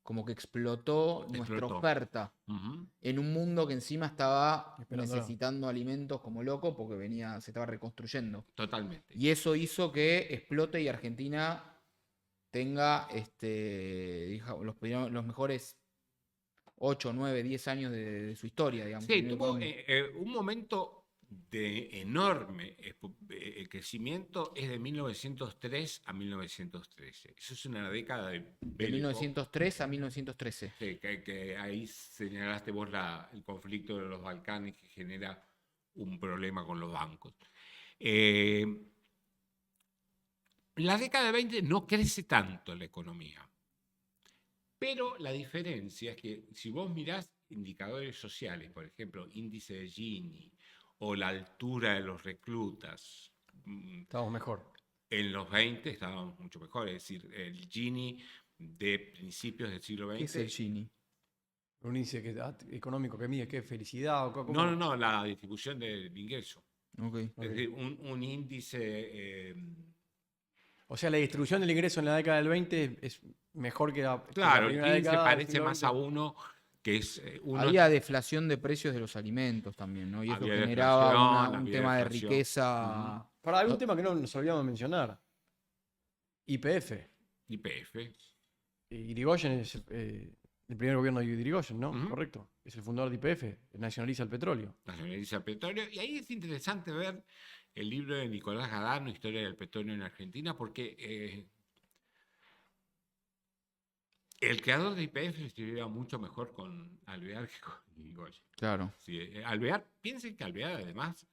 como que explotó nuestra explotó. oferta Ujú. en un mundo que encima estaba Esperándola. necesitando alimentos como loco porque se estaba reconstruyendo. Totalmente. Y eso hizo que explote y Argentina tenga los mejores 8, 9, 10 años de su historia, digamos. a Sí, nivel tuvo económico. un momento de enorme crecimiento, es de 1903 a 1913. Eso es una década de De bélico. 1903 a 1913. Sí, que ahí señalaste vos el conflicto de los Balcanes que genera un problema con los bancos. La década de 20 no crece tanto la economía, pero la diferencia es que si vos mirás indicadores sociales, por ejemplo, índice de Gini o la altura de los reclutas, Estábamos mejor. en los 20 estábamos mucho mejor. Es decir, el Gini de principios del siglo XX. ¿Qué es el Gini? Un índice económico que mide qué felicidad o cómo. No, la distribución del ingreso. Ok. Es decir, un índice. O sea, la distribución del ingreso en la década del 20 es mejor que la Claro, el primera Gini se década del parece siglo más XX. a uno que es uno. Había deflación de precios de los alimentos también, ¿no? Y eso Había generaba deflación, un había tema de deflación. riqueza. Para algún No- tema que no nos olvidamos de mencionar. YPF. YPF. Irigoyen es el primer gobierno de Irigoyen, ¿no? Ujú. Correcto. Es el fundador de YPF, nacionaliza el petróleo. Nacionaliza el petróleo. Y ahí es interesante ver el libro de Nicolás Gadano, Historia del petróleo en Argentina, porque el creador de YPF escribía mucho mejor con Alvear que con Irigoyen. Claro. Sí, Alvear, piensen que Alvear además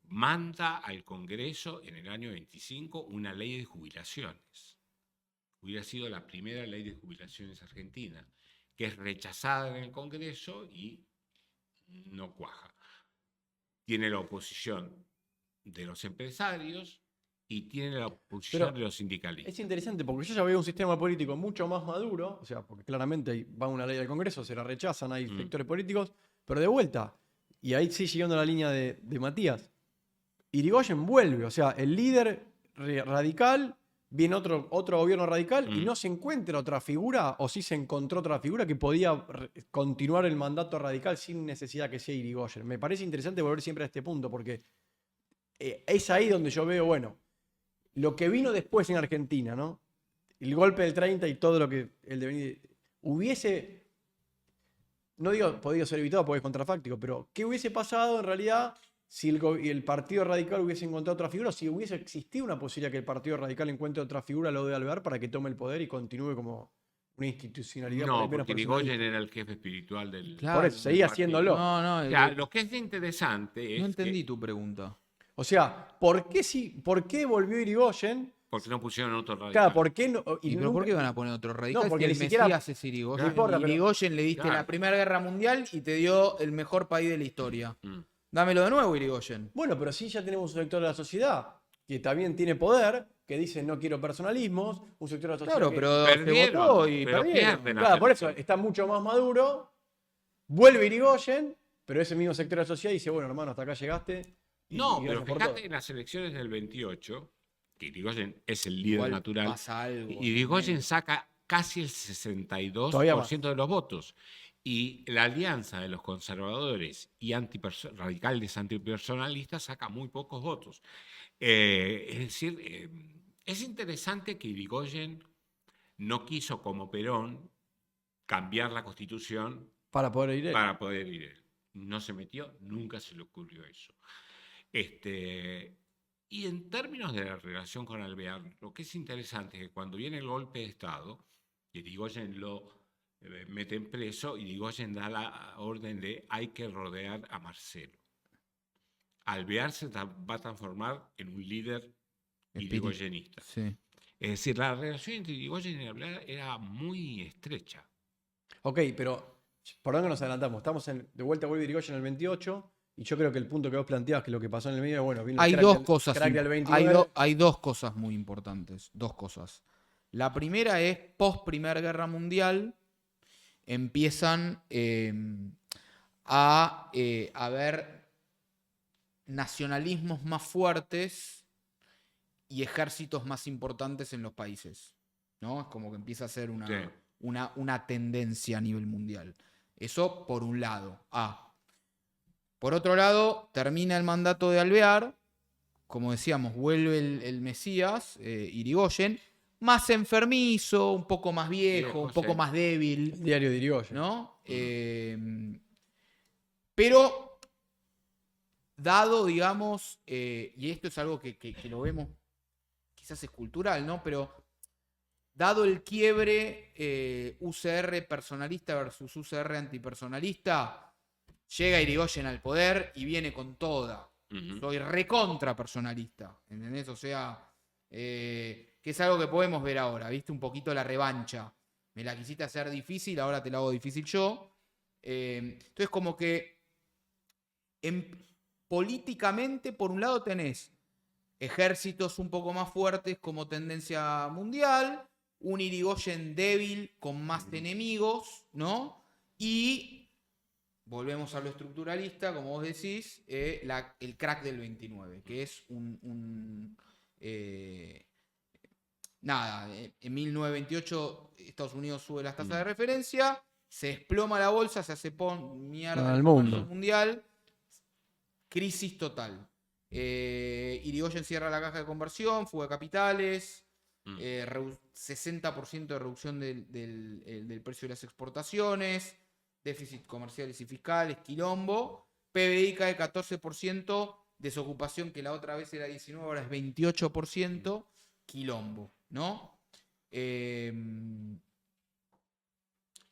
manda al Congreso en el año 25 una ley de jubilaciones. Hubiera sido la primera ley de jubilaciones argentina, que es rechazada en el Congreso y no cuaja. Tiene la oposición de los empresarios y tiene la oposición Pero de los sindicalistas. Es interesante porque yo ya veo un sistema político mucho más maduro, o sea, porque claramente va una ley del Congreso, se la rechazan, hay sectores políticos, pero de vuelta, y ahí sí siguiendo la línea de Matías, Irigoyen vuelve, o sea, el líder radical, viene otro gobierno radical y no se encuentra otra figura, o sí se encontró otra figura que podía continuar el mandato radical sin necesidad que sea Irigoyen. Me parece interesante volver siempre a este punto, porque es ahí donde yo veo, bueno, lo que vino después en Argentina, ¿no? El golpe del 30 y todo lo que el devenir no digo podido ser evitado porque es contrafáctico, pero ¿qué hubiese pasado en realidad si el Partido Radical hubiese encontrado otra figura, si hubiese existido una posibilidad que el Partido Radical encuentre otra figura, lo de Alvear, para que tome el poder y continúe como una institucionalidad por ahí No, menos porque personalista. Irigoyen era el jefe espiritual del, Claro. Por eso, del seguía partido. haciéndolo. No, O sea, lo que es interesante no es entendí que tu pregunta. O sea, ¿por qué volvió Irigoyen? porque no pusieron otro radical. Claro, ¿por qué no? ¿Y pero por qué van a poner otro radical? No, porque si ni el siquiera- Mesías es Irigoyen. No importa, pero- Irigoyen le diste Claro. la Primera Guerra Mundial y te dio el mejor país de la historia. Mm. Dámelo de nuevo, Irigoyen. Bueno, pero sí ya tenemos un sector de la sociedad que también tiene poder, que dice no quiero personalismos, un sector de la sociedad Claro, que- pero se Perdieron, votó y pero perdieron. pierden. Claro, por eso está mucho más maduro, vuelve Irigoyen, pero ese mismo sector de la sociedad dice, bueno, hermano, hasta acá llegaste. No, y pero gracias por fíjate todo. en las elecciones del 28, que Irigoyen es el líder Igual natural, pasa algo. y Irigoyen saca casi el 62% Todavía más. de los votos. Y la alianza de los conservadores y radicales antipersonalistas saca muy pocos votos. Es decir, es interesante que Irigoyen no quiso, como Perón, cambiar la constitución Para poder ir él. para poder ir él. No se metió, nunca se le ocurrió eso. Y en términos de la relación con Alvear, lo que es interesante es que cuando viene el golpe de Estado, Irigoyen lo meten preso y Irigoyen da la orden de hay que rodear a Marcelo. Alvear se va a transformar en un líder irigoyenista. Sí. Es decir, la relación entre Irigoyen y Alvear era muy estrecha. Ok, pero perdón que nos adelantamos. De vuelta vuelve Irigoyen en el 28. Y yo creo que el punto que vos planteabas, que lo que pasó en el medio, bueno, vino Hay el dos crack cosas. crack del 29. Hay dos cosas muy importantes. Dos cosas. La primera es, post Primera Guerra Mundial, empiezan a haber nacionalismos más fuertes y ejércitos más importantes en los países, ¿no? Es como que empieza a ser Sí. una tendencia a nivel mundial. Eso por un lado. Por otro lado, termina el mandato de Alvear, como decíamos, vuelve el Mesías, Irigoyen, más enfermizo, un poco más viejo, un poco sí. más débil, El diario de Irigoyen. ¿no? Pero dado, digamos, y esto es algo que lo vemos, quizás es cultural, ¿no? Pero dado el quiebre UCR personalista versus UCR antipersonalista, llega Irigoyen al poder y viene con toda. Ujú. Soy recontra personalista, ¿entendés? O sea, que es algo que podemos ver ahora, ¿viste? Un poquito la revancha. Me la quisiste hacer difícil, ahora te la hago difícil yo. Entonces, como que políticamente, por un lado, tenés ejércitos un poco más fuertes como tendencia mundial, un Irigoyen débil con más enemigos, ¿no? Y volvemos a lo estructuralista, como vos decís, el crack del 29, que es en 1928 Estados Unidos sube las tasas de referencia, se desploma la bolsa, se hace mierda Al el mundo. comercio mundial, crisis total. Irigoyen cierra la caja de conversión, fuga de capitales, 60% de reducción del precio de las exportaciones, déficit comerciales y fiscales, quilombo, PBI cae 14%, desocupación que la otra vez era 19%, ahora es 28%, quilombo, ¿no?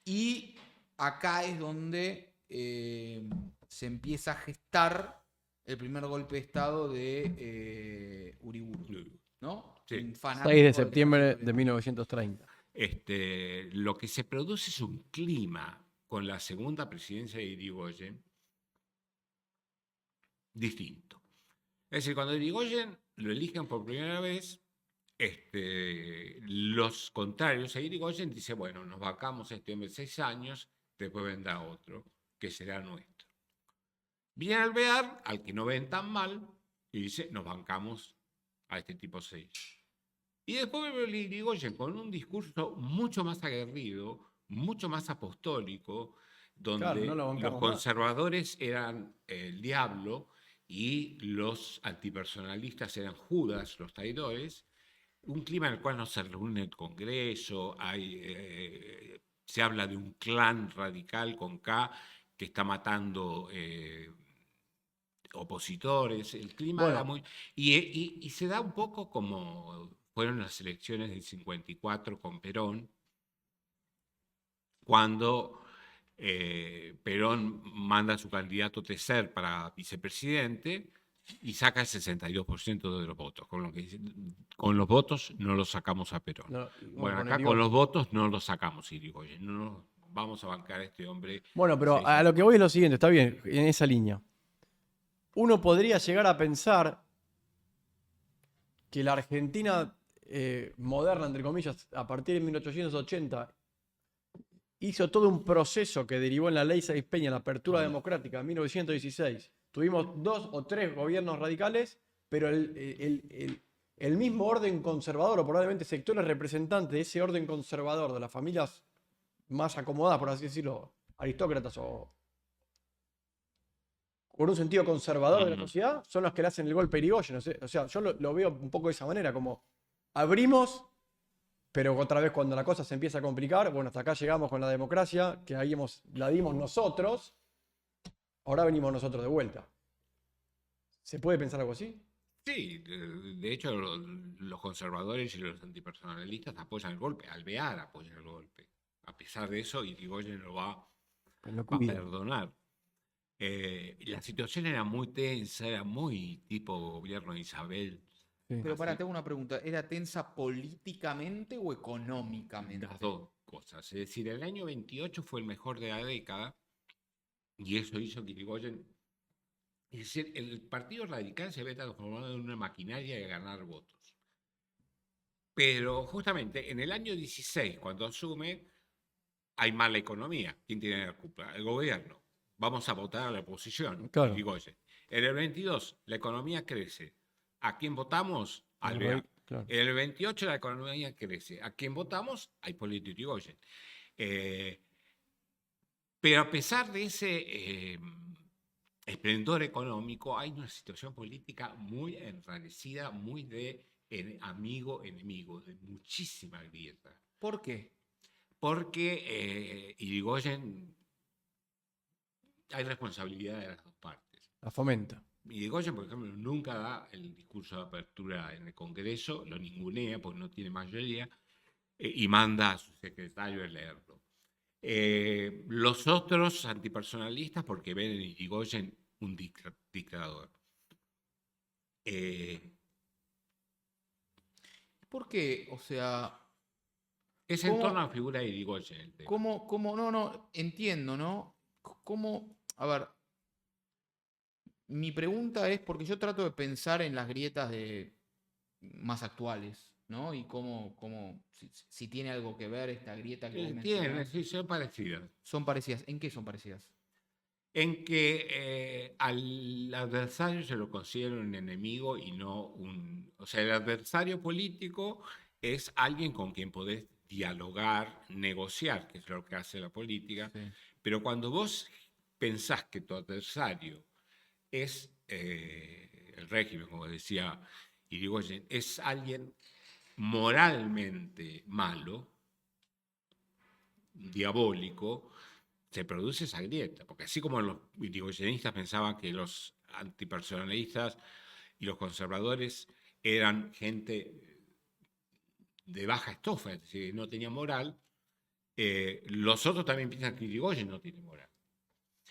Y acá es donde se empieza a gestar el primer golpe de Estado de Uriburu, ¿no? Sí. Un fanático 6 de del septiembre ejército de 1930. Lo que se produce es un clima con la segunda presidencia de Irigoyen distinto. Es decir, cuando Irigoyen lo eligen por primera vez, los contrarios a Irigoyen dicen, bueno, nos vacamos este hombre 6 años, después vendrá otro, que será nuestro. Viene Alvear, al que no ven tan mal, y dice, nos bancamos a este tipo 6. Y después vuelve Irigoyen con un discurso mucho más aguerrido, mucho más apostólico, donde Claro, no lo bancamos los más. conservadores eran el diablo y los antipersonalistas eran Judas, los traidores. Un clima en el cual no se reúne el Congreso, se habla de un clan radical con K que está matando opositores, el clima Bueno. era muy... Y se da un poco como fueron las elecciones del 54 con Perón, cuando Perón manda a su candidato Tesser para vicepresidente y saca el 62% de los votos. Con lo que dice, con los votos no los sacamos a Perón. No, Bueno, con acá con Irigoyen. los votos no los sacamos, Irigoyen. No nos vamos a bancar a este hombre. Bueno, pero 6 a lo que años. voy es lo siguiente, está bien, en esa línea. Uno podría llegar a pensar que la Argentina moderna, entre comillas, a partir de 1880, hizo todo un proceso que derivó en la ley Sáenz Peña, la apertura democrática en 1916. Tuvimos 2 o 3 gobiernos radicales, pero el mismo orden conservador, o probablemente sectores representantes de ese orden conservador, de las familias más acomodadas, por así decirlo, aristócratas o por un sentido conservador de la sociedad, son los que le hacen el golpe a Irigoyen. O sea, yo lo veo un poco de esa manera, como abrimos, pero otra vez cuando la cosa se empieza a complicar, bueno, hasta acá llegamos con la democracia, que ahí la dimos nosotros, ahora venimos nosotros de vuelta. ¿Se puede pensar algo así? Sí, de hecho los conservadores y los antipersonalistas apoyan el golpe, Alvear apoya el golpe. A pesar de eso, Irigoyen lo va Pero no a cuida. perdonar. La situación era muy tensa, era muy tipo gobierno de Isabel. Sí. Pero para, Así, tengo una pregunta. ¿Era tensa políticamente o económicamente? las dos cosas. Es decir, el año 28 fue el mejor de la década y eso hizo que Irigoyen... Es decir, el Partido Radical se había transformado en una maquinaria de ganar votos. Pero justamente en el año 16, cuando asume, hay mala economía. ¿Quién tiene la culpa? El gobierno. Vamos a votar a la oposición, Claro. Irigoyen. En el 22, la economía crece. ¿A quién votamos? El Alvear. claro. En el 28, la economía crece. ¿A quién votamos? A Hipólito Yrigoyen. Pero a pesar de ese esplendor económico, hay una situación política muy enrarecida, muy de amigo-enemigo, de muchísima grieta. ¿Por qué? Porque Irigoyen, hay responsabilidad de las dos partes. La fomenta. Irigoyen, por ejemplo, nunca da el discurso de apertura en el Congreso, lo ningunea porque no tiene mayoría, y manda a su secretario a leerlo. Los otros antipersonalistas porque ven en Irigoyen un dictador. ¿Por qué? O sea, Es en torno a la figura de Irigoyen el tema. no, entiendo, ¿no? ¿Cómo? A ver, mi pregunta es porque yo trato de pensar en las grietas más actuales, ¿no? Y si tiene algo que ver esta grieta que vos Tiene, mencionás. sí, son parecidas. Son parecidas. ¿En qué son parecidas? En que al adversario se lo considera un enemigo y no un... O sea, el adversario político es alguien con quien podés dialogar, negociar, que es lo que hace la política, Sí. pero cuando vos pensás que tu adversario es el régimen, como decía Irigoyen, es alguien moralmente malo, diabólico, se produce esa grieta, porque así como los irigoyenistas pensaban que los antipersonalistas y los conservadores eran gente de baja estofa, es decir, no tenían moral, los otros también piensan que Irigoyen no tiene moral.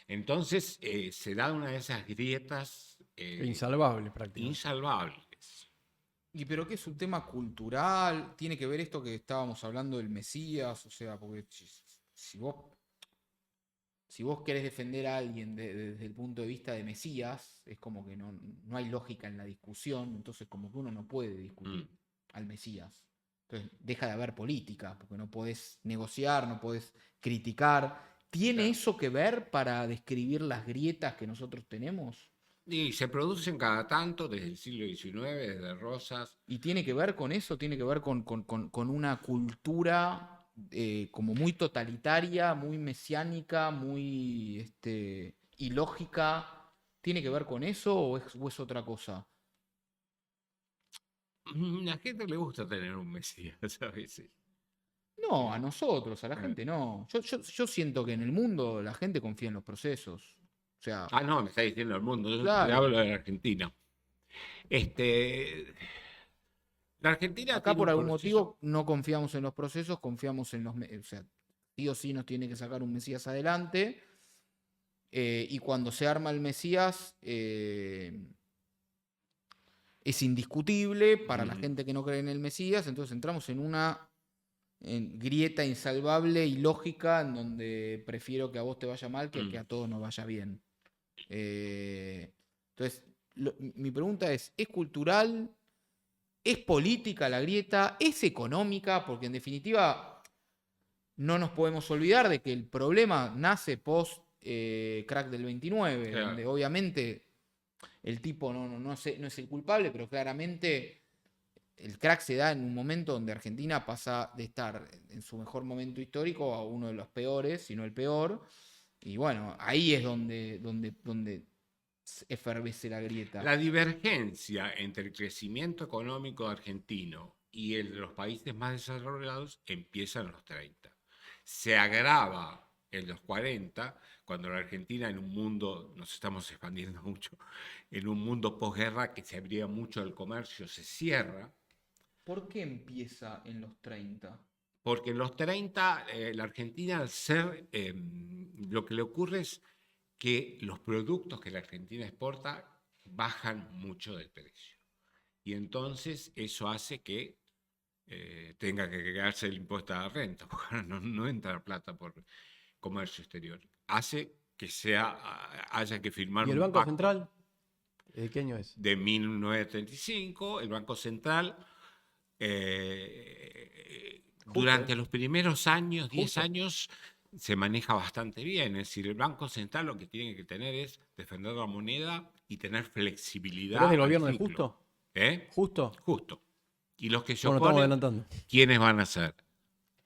Entonces se da una de esas grietas Insalvable prácticamente. insalvables. ¿Y pero qué es un tema cultural? ¿Tiene que ver esto que estábamos hablando del Mesías? O sea, porque si vos querés defender a alguien desde el punto de vista de Mesías, es como que no hay lógica en la discusión, entonces como que uno no puede discutir al Mesías. Entonces deja de haber política, porque no podés negociar, no podés criticar. ¿Tiene Claro. eso que ver para describir las grietas que nosotros tenemos? Y se producen cada tanto desde el siglo XIX, desde Rosas. Y tiene que ver con eso, tiene que ver con una cultura como muy totalitaria, muy mesiánica, muy ilógica. ¿Tiene que ver con eso o es otra cosa? A la gente le gusta tener un Mesías a veces. No, a nosotros, a la gente no. Yo siento que en el mundo la gente confía en los procesos. sea, No, me está diciendo el mundo. Yo te claro. hablo de la Argentina. La Argentina Acá tiene por un algún proceso. motivo no confiamos en los procesos, confiamos en o sea, sí o sí nos tiene que sacar un Mesías adelante. Y cuando se arma el Mesías, es indiscutible para la Ujú, gente que no cree en el Mesías, entonces entramos en una grieta insalvable y lógica en donde prefiero que a vos te vaya mal que mm. a todos nos vaya bien. Entonces, mi pregunta ¿es cultural? ¿Es política la grieta? ¿Es económica? Porque en definitiva no nos podemos olvidar de que el problema nace post crack del 29, Claro. donde obviamente el tipo no es el culpable, pero claramente el crack se da en un momento donde Argentina pasa de estar en su mejor momento histórico a uno de los peores, si no el peor. Y bueno, ahí es donde efervece la grieta. La divergencia entre el crecimiento económico argentino y el de los países más desarrollados empieza en los 30. Se agrava en los 40, cuando la Argentina en un mundo, nos estamos expandiendo mucho, en un mundo posguerra que se abría mucho el comercio, se cierra, ¿Por qué empieza en los 30? porque en los 30 la Argentina al ser, lo que le ocurre es que los productos que la Argentina exporta bajan mucho de precio. Y entonces eso hace que tenga que quedarse el impuesto a la renta, porque ahora no entra plata por comercio exterior. Hace que haya que firmar ¿Y el un Banco pacto Central? ¿De qué año es? de 1935, el Banco Central, durante los primeros años, 10 Justo. años, se maneja bastante bien. Es decir, el Banco Central lo que tiene que tener es defender la moneda y tener ¿Pero es flexibilidad del al gobierno de ciclo. Justo? ¿Eh? ¿Justo? Justo. Y los que se Bueno, estamos oponen, adelantando. ¿quiénes van a ser?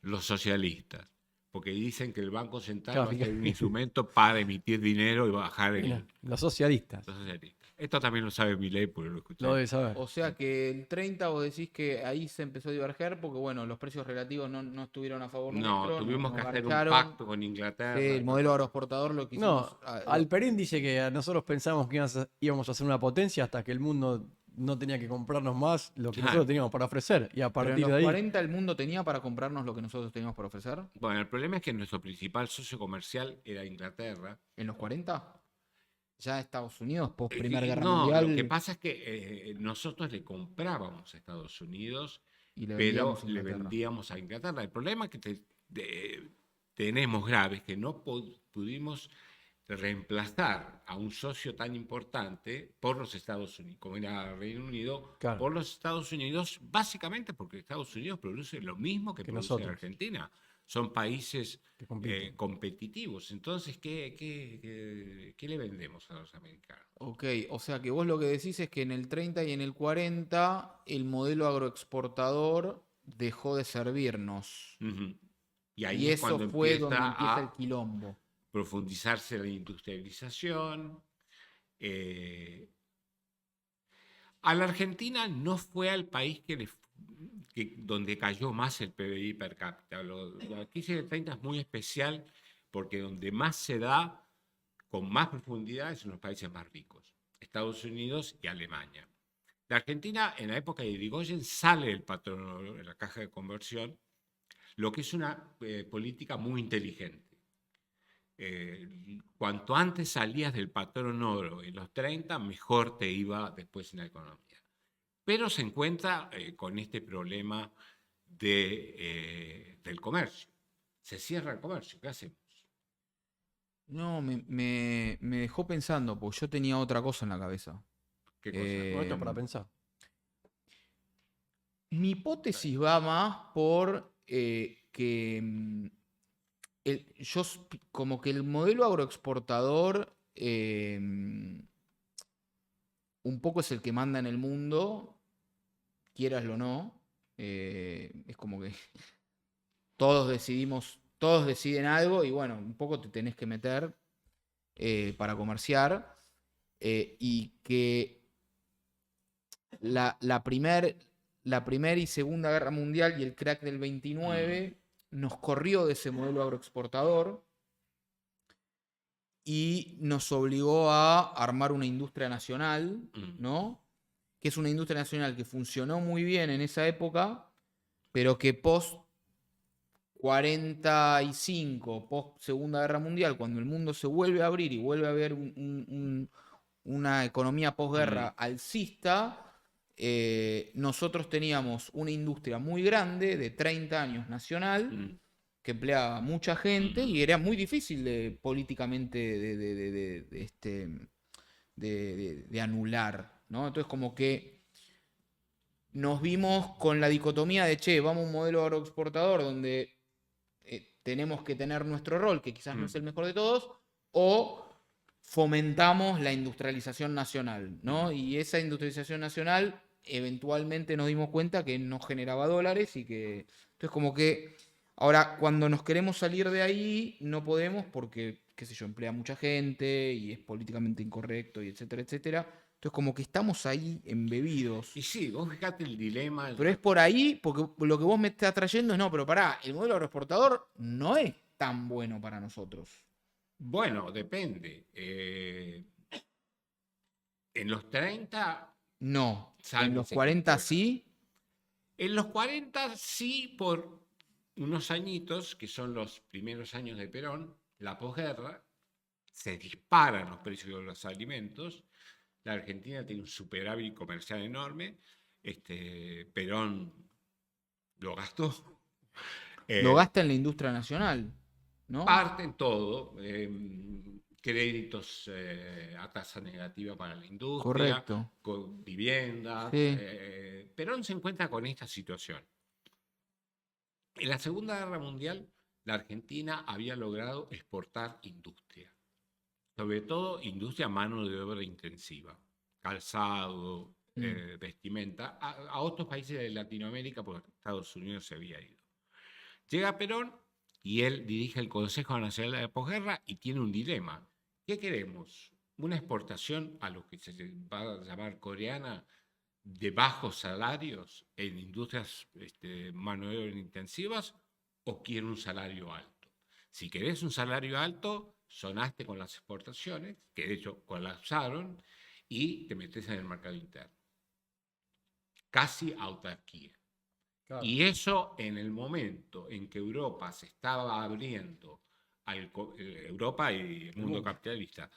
Los socialistas. Porque dicen que el Banco Central Claro, va a ser un fíjate. instrumento para emitir dinero y bajar Mira, el... los socialistas. Los socialistas. Esto también lo sabe Milei porque lo Lo escuché. debe saber. O sea que el 30 vos decís que ahí se empezó a diverger porque bueno, los precios relativos no estuvieron a favor No, nuestro, tuvimos nos que hacer un garcharon. pacto con Sí, Inglaterra. el modelo agroexportador lo que hicimos. No, Alperín dice que nosotros pensamos que íbamos a ser una potencia hasta que el mundo no tenía que comprarnos más lo que Claro. nosotros teníamos para ofrecer. Y a Pero en partir los de ahí, 40 el mundo tenía para comprarnos lo que nosotros teníamos para ofrecer. Bueno, el problema es que nuestro principal socio comercial era Inglaterra. ¿En los 40? Ya Estados Unidos, post Primera Guerra No, lo que Mundial, pasa es que nosotros le comprábamos a Estados Unidos, y le pero vendíamos a le Inglaterra. vendíamos a Inglaterra. El problema que tenemos grave es que no pudimos reemplazar a un socio tan importante por los Estados Unidos, como era Reino Unido, claro, por los Estados Unidos, básicamente porque Estados Unidos produce lo mismo que que produce nosotros, Argentina. Son países que compiten. competitivos. Entonces, ¿qué le vendemos a los americanos? Ok, o sea que vos lo que decís es que en el 30 y en el 40 el modelo agroexportador dejó de servirnos. Ujú. Y Y ahí es eso cuando fue donde empieza empieza el a quilombo. profundizarse la industrialización. A la Argentina no fue al país donde cayó más el PBI per cápita. La crisis del 30 es muy especial porque donde más se da con más profundidad es en los países más ricos, Estados Unidos y Alemania. La Argentina, en la época de Irigoyen, sale del patrón oro en la caja de conversión, lo que es una política muy inteligente. Cuanto antes salías del patrón oro en los 30, mejor te iba después en la economía. Pero se encuentra con este problema del comercio. Se cierra el comercio, ¿qué hacemos? No, me dejó pensando, porque yo tenía otra cosa en la cabeza. ¿Qué cosa? Bueno, esto es para Em, pensar. Mi hipótesis va más por que como que el modelo agroexportador un poco es el que manda en el mundo, quieraslo o no. Es como que todos deciden algo y bueno, un poco te tenés que meter para comerciar. Y que la primer y segunda guerra mundial y el crack del 29 nos corrió de ese modelo agroexportador y nos obligó a armar una industria nacional, ¿no? Que es una industria nacional que funcionó muy bien en esa época, pero que post 45, post Segunda Guerra Mundial, cuando el mundo se vuelve a abrir y vuelve a haber una economía posguerra alcista, nosotros teníamos una industria muy grande de 30 años nacional que empleaba mucha gente y era muy difícil políticamente de anular, ¿no? Entonces como que nos vimos con la dicotomía de, che, vamos a un modelo agroexportador donde tenemos que tener nuestro rol, que quizás no es el mejor de todos, o fomentamos la industrialización nacional, ¿no? Y esa industrialización nacional eventualmente nos dimos cuenta que no generaba dólares y que... Entonces como que ahora cuando nos queremos salir de ahí no podemos porque, qué sé yo, emplea mucha gente y es políticamente incorrecto y etcétera, etcétera. Entonces como que estamos ahí embebidos. Y sí, vos fijate el dilema. Pero es por ahí, porque lo que vos me estás trayendo es, no, pero pará, el modelo agroexportador no es tan bueno para nosotros. Bueno, depende. En los 30... No, en Sálvese los quien 40 pueda. sí. En los 40 sí, por unos añitos, que son los primeros años de Perón, la posguerra, se disparan los precios de los alimentos. La Argentina tiene un superávit comercial enorme. Perón lo gastó. Lo gasta en la industria nacional, ¿no? Parte en todo. Créditos a tasa negativa para la industria. Correcto. Con viviendas. Sí. Perón se encuentra con esta situación. En la Segunda Guerra Mundial, la Argentina había logrado exportar industria. Sobre todo industria mano de obra intensiva. Calzado, vestimenta. A otros países de Latinoamérica, porque Estados Unidos se había ido. Llega Perón y él dirige el Consejo Nacional de Posguerra y tiene un dilema. ¿Qué queremos? ¿Una exportación a lo que se va a llamar coreana de bajos salarios en industrias mano de obra intensivas o quiere un salario alto? Si querés un salario alto, sonaste con las exportaciones, que de hecho colapsaron, y te metes en el mercado interno. Casi autarquía. Claro. Y eso en el momento en que Europa se estaba abriendo, Europa y el mundo capitalista,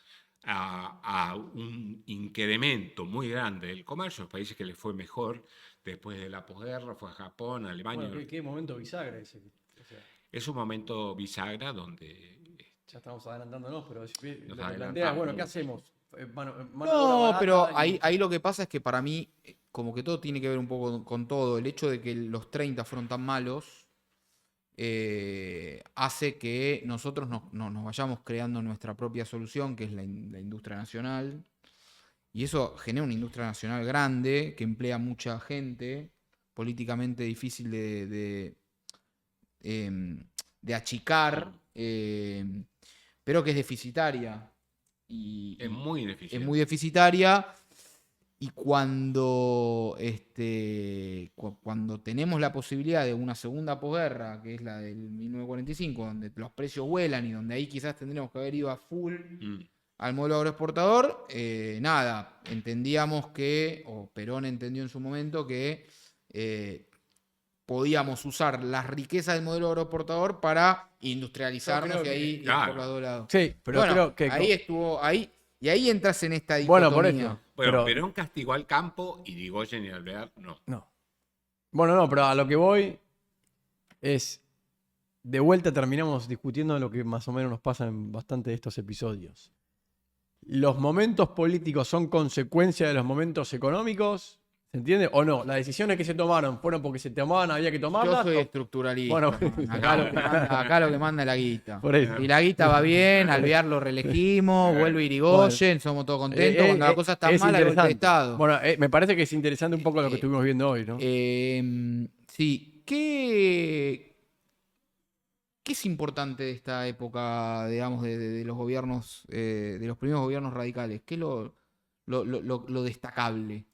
a un incremento muy grande del comercio, los países que les fue mejor después de la posguerra fue Japón, Alemania. Bueno, ¿qué momento bisagra ese? O sea, es un momento bisagra donde... Ya estamos adelantándonos, pero lo que planteas, bueno, ¿qué hacemos? No, pero ahí lo que pasa es que para mí, como que todo tiene que ver un poco con todo. El hecho de que los 30 fueron tan malos hace que nosotros nos vayamos creando nuestra propia solución, que es la industria nacional. Y eso genera una industria nacional grande, que emplea mucha gente, políticamente difícil de achicar, pero que es deficitaria. Es muy deficitaria. Es muy deficitaria. Y cuando tenemos la posibilidad de una segunda posguerra, que es la del 1945, donde los precios vuelan y donde ahí quizás tendríamos que haber ido a full al modelo agroexportador, nada, entendíamos que, o Perón entendió en su momento que podíamos usar las riquezas del modelo agroexportador para industrializarnos y ahí ir por los dos lados. Sí, pero bueno, creo que ahí estuvo, y ahí entras en esta dicotomía. Bueno, por eso. Bueno, Perón castigó al campo y Irigoyen y Alvear no. Bueno, no, pero a lo que voy es, de vuelta terminamos discutiendo lo que más o menos nos pasa en bastante de estos episodios. ¿Los momentos políticos son consecuencia de los momentos económicos? ¿Se entiende? ¿O no? Las decisiones que se tomaron fueron porque se tomaban, había que tomarlas. Yo soy estructuralista. Bueno, acá lo que manda es la guita. Por eso. Y la guita va bien, Alvear lo reelegimos, vuelve Irigoyen, somos todos contentos. Cuando la cosa está mala, el golpe de Estado. Bueno, me parece que es interesante un poco lo que estuvimos viendo hoy, ¿no? Sí. ¿Qué es importante de esta época, digamos, de los gobiernos, de los primeros gobiernos radicales? ¿Qué es lo destacable?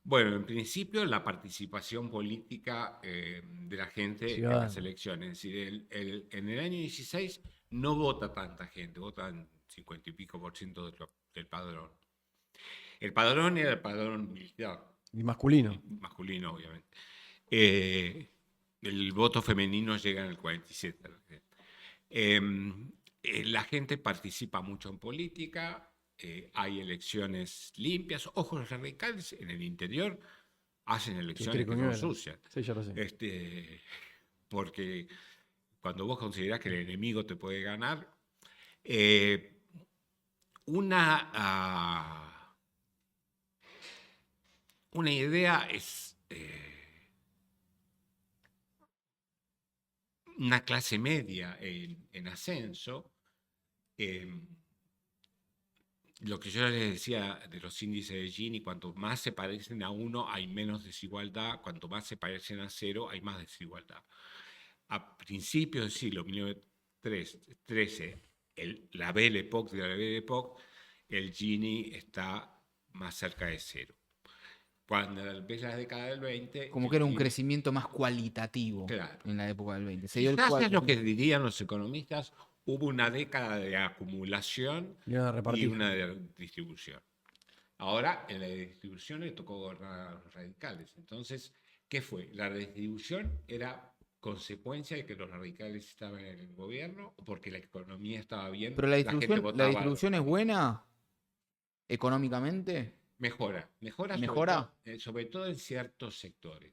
Bueno, en principio la participación política de la gente en Ciudadana. las elecciones. Es decir, en el año 16 no vota tanta gente, votan 50 y pico por ciento del padrón. El padrón era el padrón militar, Y masculino. masculino obviamente. Eh, el voto femenino llega en el 47. La gente participa mucho en política, hay elecciones limpias. Ojo, los radicales en el interior hacen elecciones que son Tricuñuelas. sucias. Sí, ya lo sé. Porque cuando vos considerás que el enemigo te puede ganar, eh, una idea es una clase media en ascenso. Lo que yo les decía de los índices de Gini, cuanto más se parecen a 1 hay menos desigualdad, cuanto más se parecen a 0 hay más desigualdad. A principios del siglo 1913, la Belle Époque de la Belle Époque, el Gini está más cerca de 0. Cuando ves la década del 20... Como que era un crecimiento más cualitativo, claro, en la época del 20. Quizás es lo que dirían los economistas, hubo una década de acumulación y una de distribución. Ahora, en la distribución le tocó gobernar a los radicales. Entonces, ¿qué fue? ¿La redistribución era consecuencia de que los radicales estaban en el gobierno o porque la economía estaba bien? Pero la distribución es buena económicamente. Mejora sobre todo en ciertos sectores.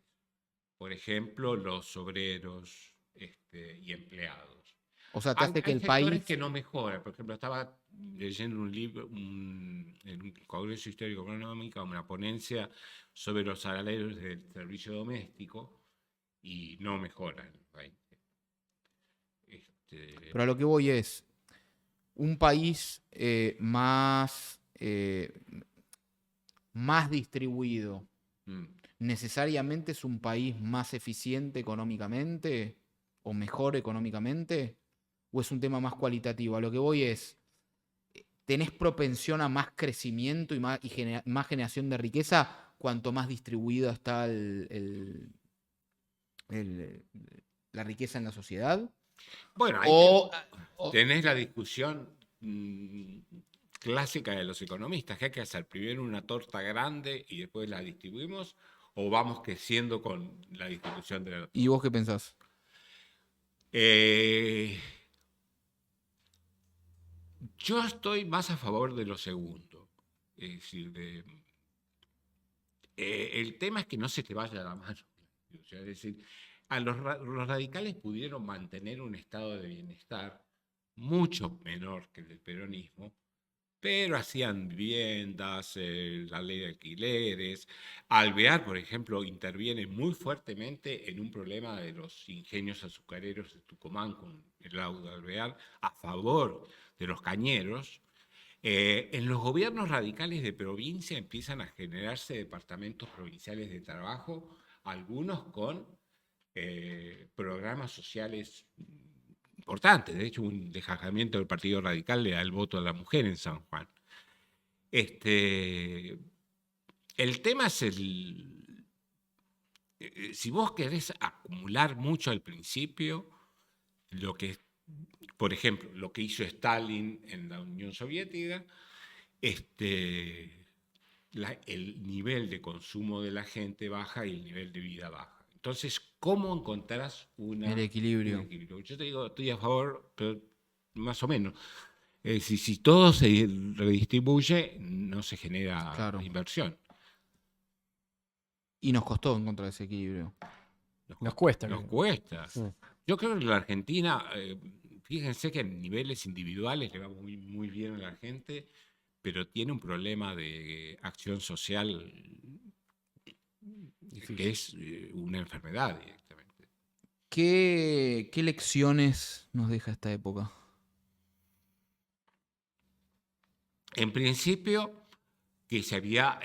Por ejemplo, los obreros y empleados. O sea, te hace que Hay el sectores país... que no mejoran. Por ejemplo, estaba leyendo un libro en un Congreso Histórico Económico, una ponencia sobre los salarios del servicio doméstico y no mejoran en el país. Pero a lo que voy es, un país más distribuido, ¿necesariamente es un país más eficiente económicamente o mejor económicamente? ¿O es un tema más cualitativo? A lo que voy es, ¿tenés propensión a más crecimiento y más generación de riqueza cuanto más distribuida está la riqueza en la sociedad? Bueno, ahí tenés la discusión clásica de los economistas, que hay que hacer primero una torta grande y después la distribuimos, o vamos creciendo con la distribución de la torta. ¿Y vos qué pensás? Yo estoy más a favor de lo segundo. Es decir, el tema es que no se te vaya la mano. O sea, es decir, los radicales pudieron mantener un estado de bienestar mucho menor que el del peronismo, pero hacían viviendas, la ley de alquileres. Alvear, por ejemplo, interviene muy fuertemente en un problema de los ingenios azucareros de Tucumán con el laudo de Alvear a favor de los cañeros. En los gobiernos radicales de provincia empiezan a generarse departamentos provinciales de trabajo, algunos con programas sociales importantes. De hecho, un desgajamiento del Partido Radical le da el voto a la mujer en San Juan. El tema es si vos querés acumular mucho al principio, por ejemplo, lo que hizo Stalin en la Unión Soviética, el nivel de consumo de la gente baja y el nivel de vida baja. Entonces, ¿cómo encontrarás el equilibrio? Yo te digo, estoy a favor, pero más o menos. Si todo se redistribuye, no se genera inversión. Y nos costó encontrar ese equilibrio. Nos cuesta. Nos cuesta. Sí. Yo creo que la Argentina, fíjense que en niveles individuales le va muy, muy bien a la gente, pero tiene un problema de acción social que es una enfermedad directamente. ¿Qué lecciones nos deja esta época? En principio, que se había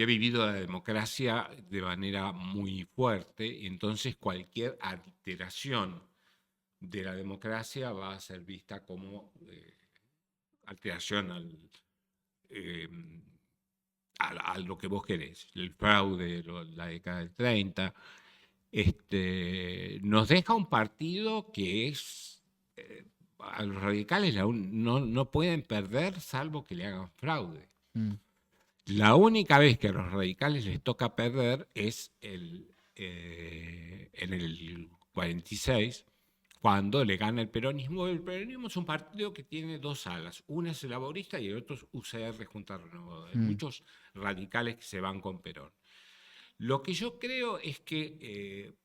vivido la democracia de manera muy fuerte, y entonces cualquier alteración de la democracia va a ser vista como alteración a lo que vos querés, el fraude, la década del 30, nos deja un partido que es, a los radicales no pueden perder salvo que le hagan fraude. Mm. La única vez que a los radicales les toca perder es en el 46, cuando le gana el peronismo. El peronismo es un partido que tiene dos alas. Una es el laborista y el otro es UCR, Junta Renovadora. Hay muchos radicales que se van con Perón. Lo que yo creo es que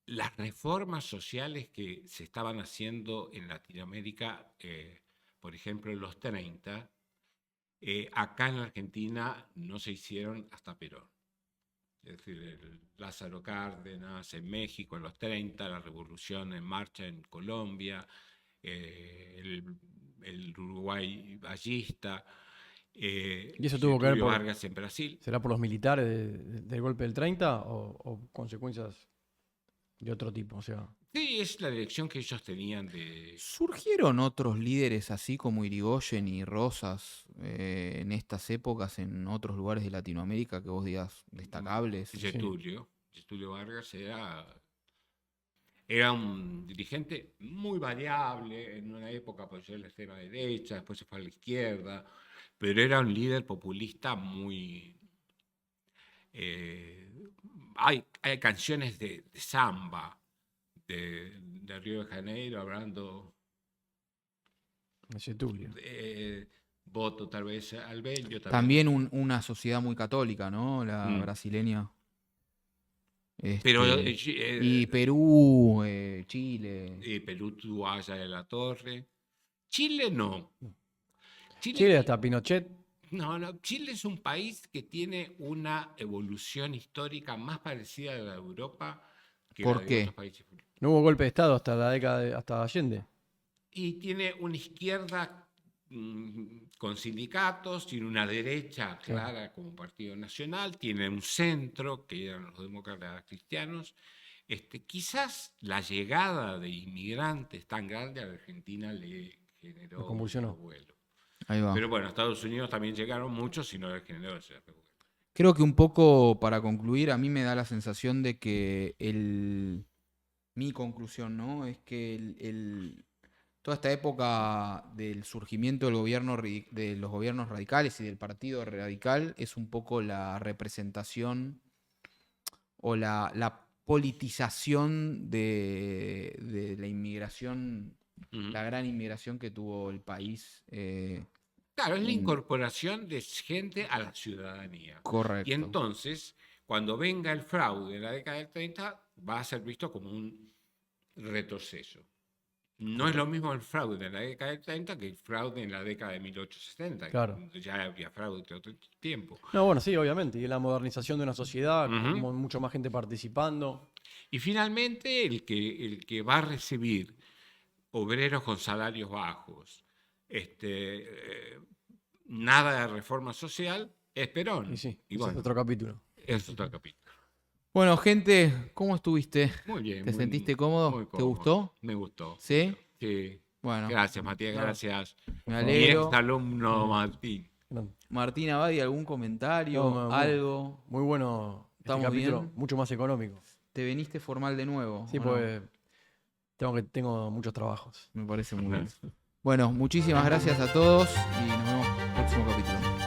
las reformas sociales que se estaban haciendo en Latinoamérica, por ejemplo en los 30, acá en Argentina no se hicieron hasta Perón. Es decir, el Lázaro Cárdenas en México en los 30, la Revolución en marcha en Colombia, el Uruguay ballista, ¿Y eso tuvo que ver Getúlio por, Vargas en Brasil. será por los militares del golpe del 30 o consecuencias de otro tipo? O sea, Sí, es la dirección que ellos tenían de... ¿Surgieron otros líderes así como Irigoyen y Rosas en estas épocas en otros lugares de Latinoamérica que vos digas destacables? Getúlio Vargas era un dirigente muy variable. En una época apoyó la extrema derecha, después se fue a la izquierda, pero era un líder populista muy... hay canciones de samba de Río de Janeiro hablando ese Tulio. voto tal vez al Bello. También una sociedad muy católica, ¿no? La brasileña. Pero, y Perú, Chile. Y Perú tuvo a Aya de la Torre. Chile no. Chile hasta Pinochet. No, Chile es un país que tiene una evolución histórica más parecida a la de Europa que ¿Por la de qué? otros países. No hubo golpe de Estado hasta la década hasta Allende. Y tiene una izquierda con sindicatos, tiene una derecha clara como Partido Nacional, tiene un centro, que eran los demócratas cristianos. Quizás la llegada de inmigrantes tan grande a la Argentina le generó un revuelo. Ahí va. Pero bueno, a Estados Unidos también llegaron muchos y no les generó ese revuelo. Creo que un poco para concluir, a mí me da la sensación de que mi conclusión, ¿no? Es que toda esta época del surgimiento del gobierno, de los gobiernos radicales y del partido radical es un poco la representación o la politización de la inmigración, la gran inmigración que tuvo el país. Claro, es la incorporación de gente a la ciudadanía. Correcto. Y entonces, cuando venga el fraude en la década del 30, va a ser visto como un retroceso. No es lo mismo el fraude en la década del 30 que el fraude en la década de 1870. Claro. Ya había fraude de otro tiempo. No, bueno, sí, obviamente. Y la modernización de una sociedad, con mucho más gente participando. Y finalmente, el que va a recibir obreros con salarios bajos, nada de reforma social, es Perón. Y sí, y bueno, es otro capítulo. Es otro capítulo. Bueno, gente, ¿cómo estuviste? Muy bien. ¿Te sentiste cómodo? Muy cómodo? ¿Te gustó? Me gustó. ¿Sí? Sí. Bueno. Gracias, Matías, gracias. Me Mi alegro. exalumno Martín. Martín Abadi, ¿algún comentario? No, ¿Algo? Muy bueno este ¿Estamos capítulo, bien? mucho más económico. ¿Te veniste formal de nuevo? Sí, ¿o no? pues tengo muchos trabajos. Me parece muy bien. Bueno, muchísimas gracias a todos y nos vemos en el próximo capítulo.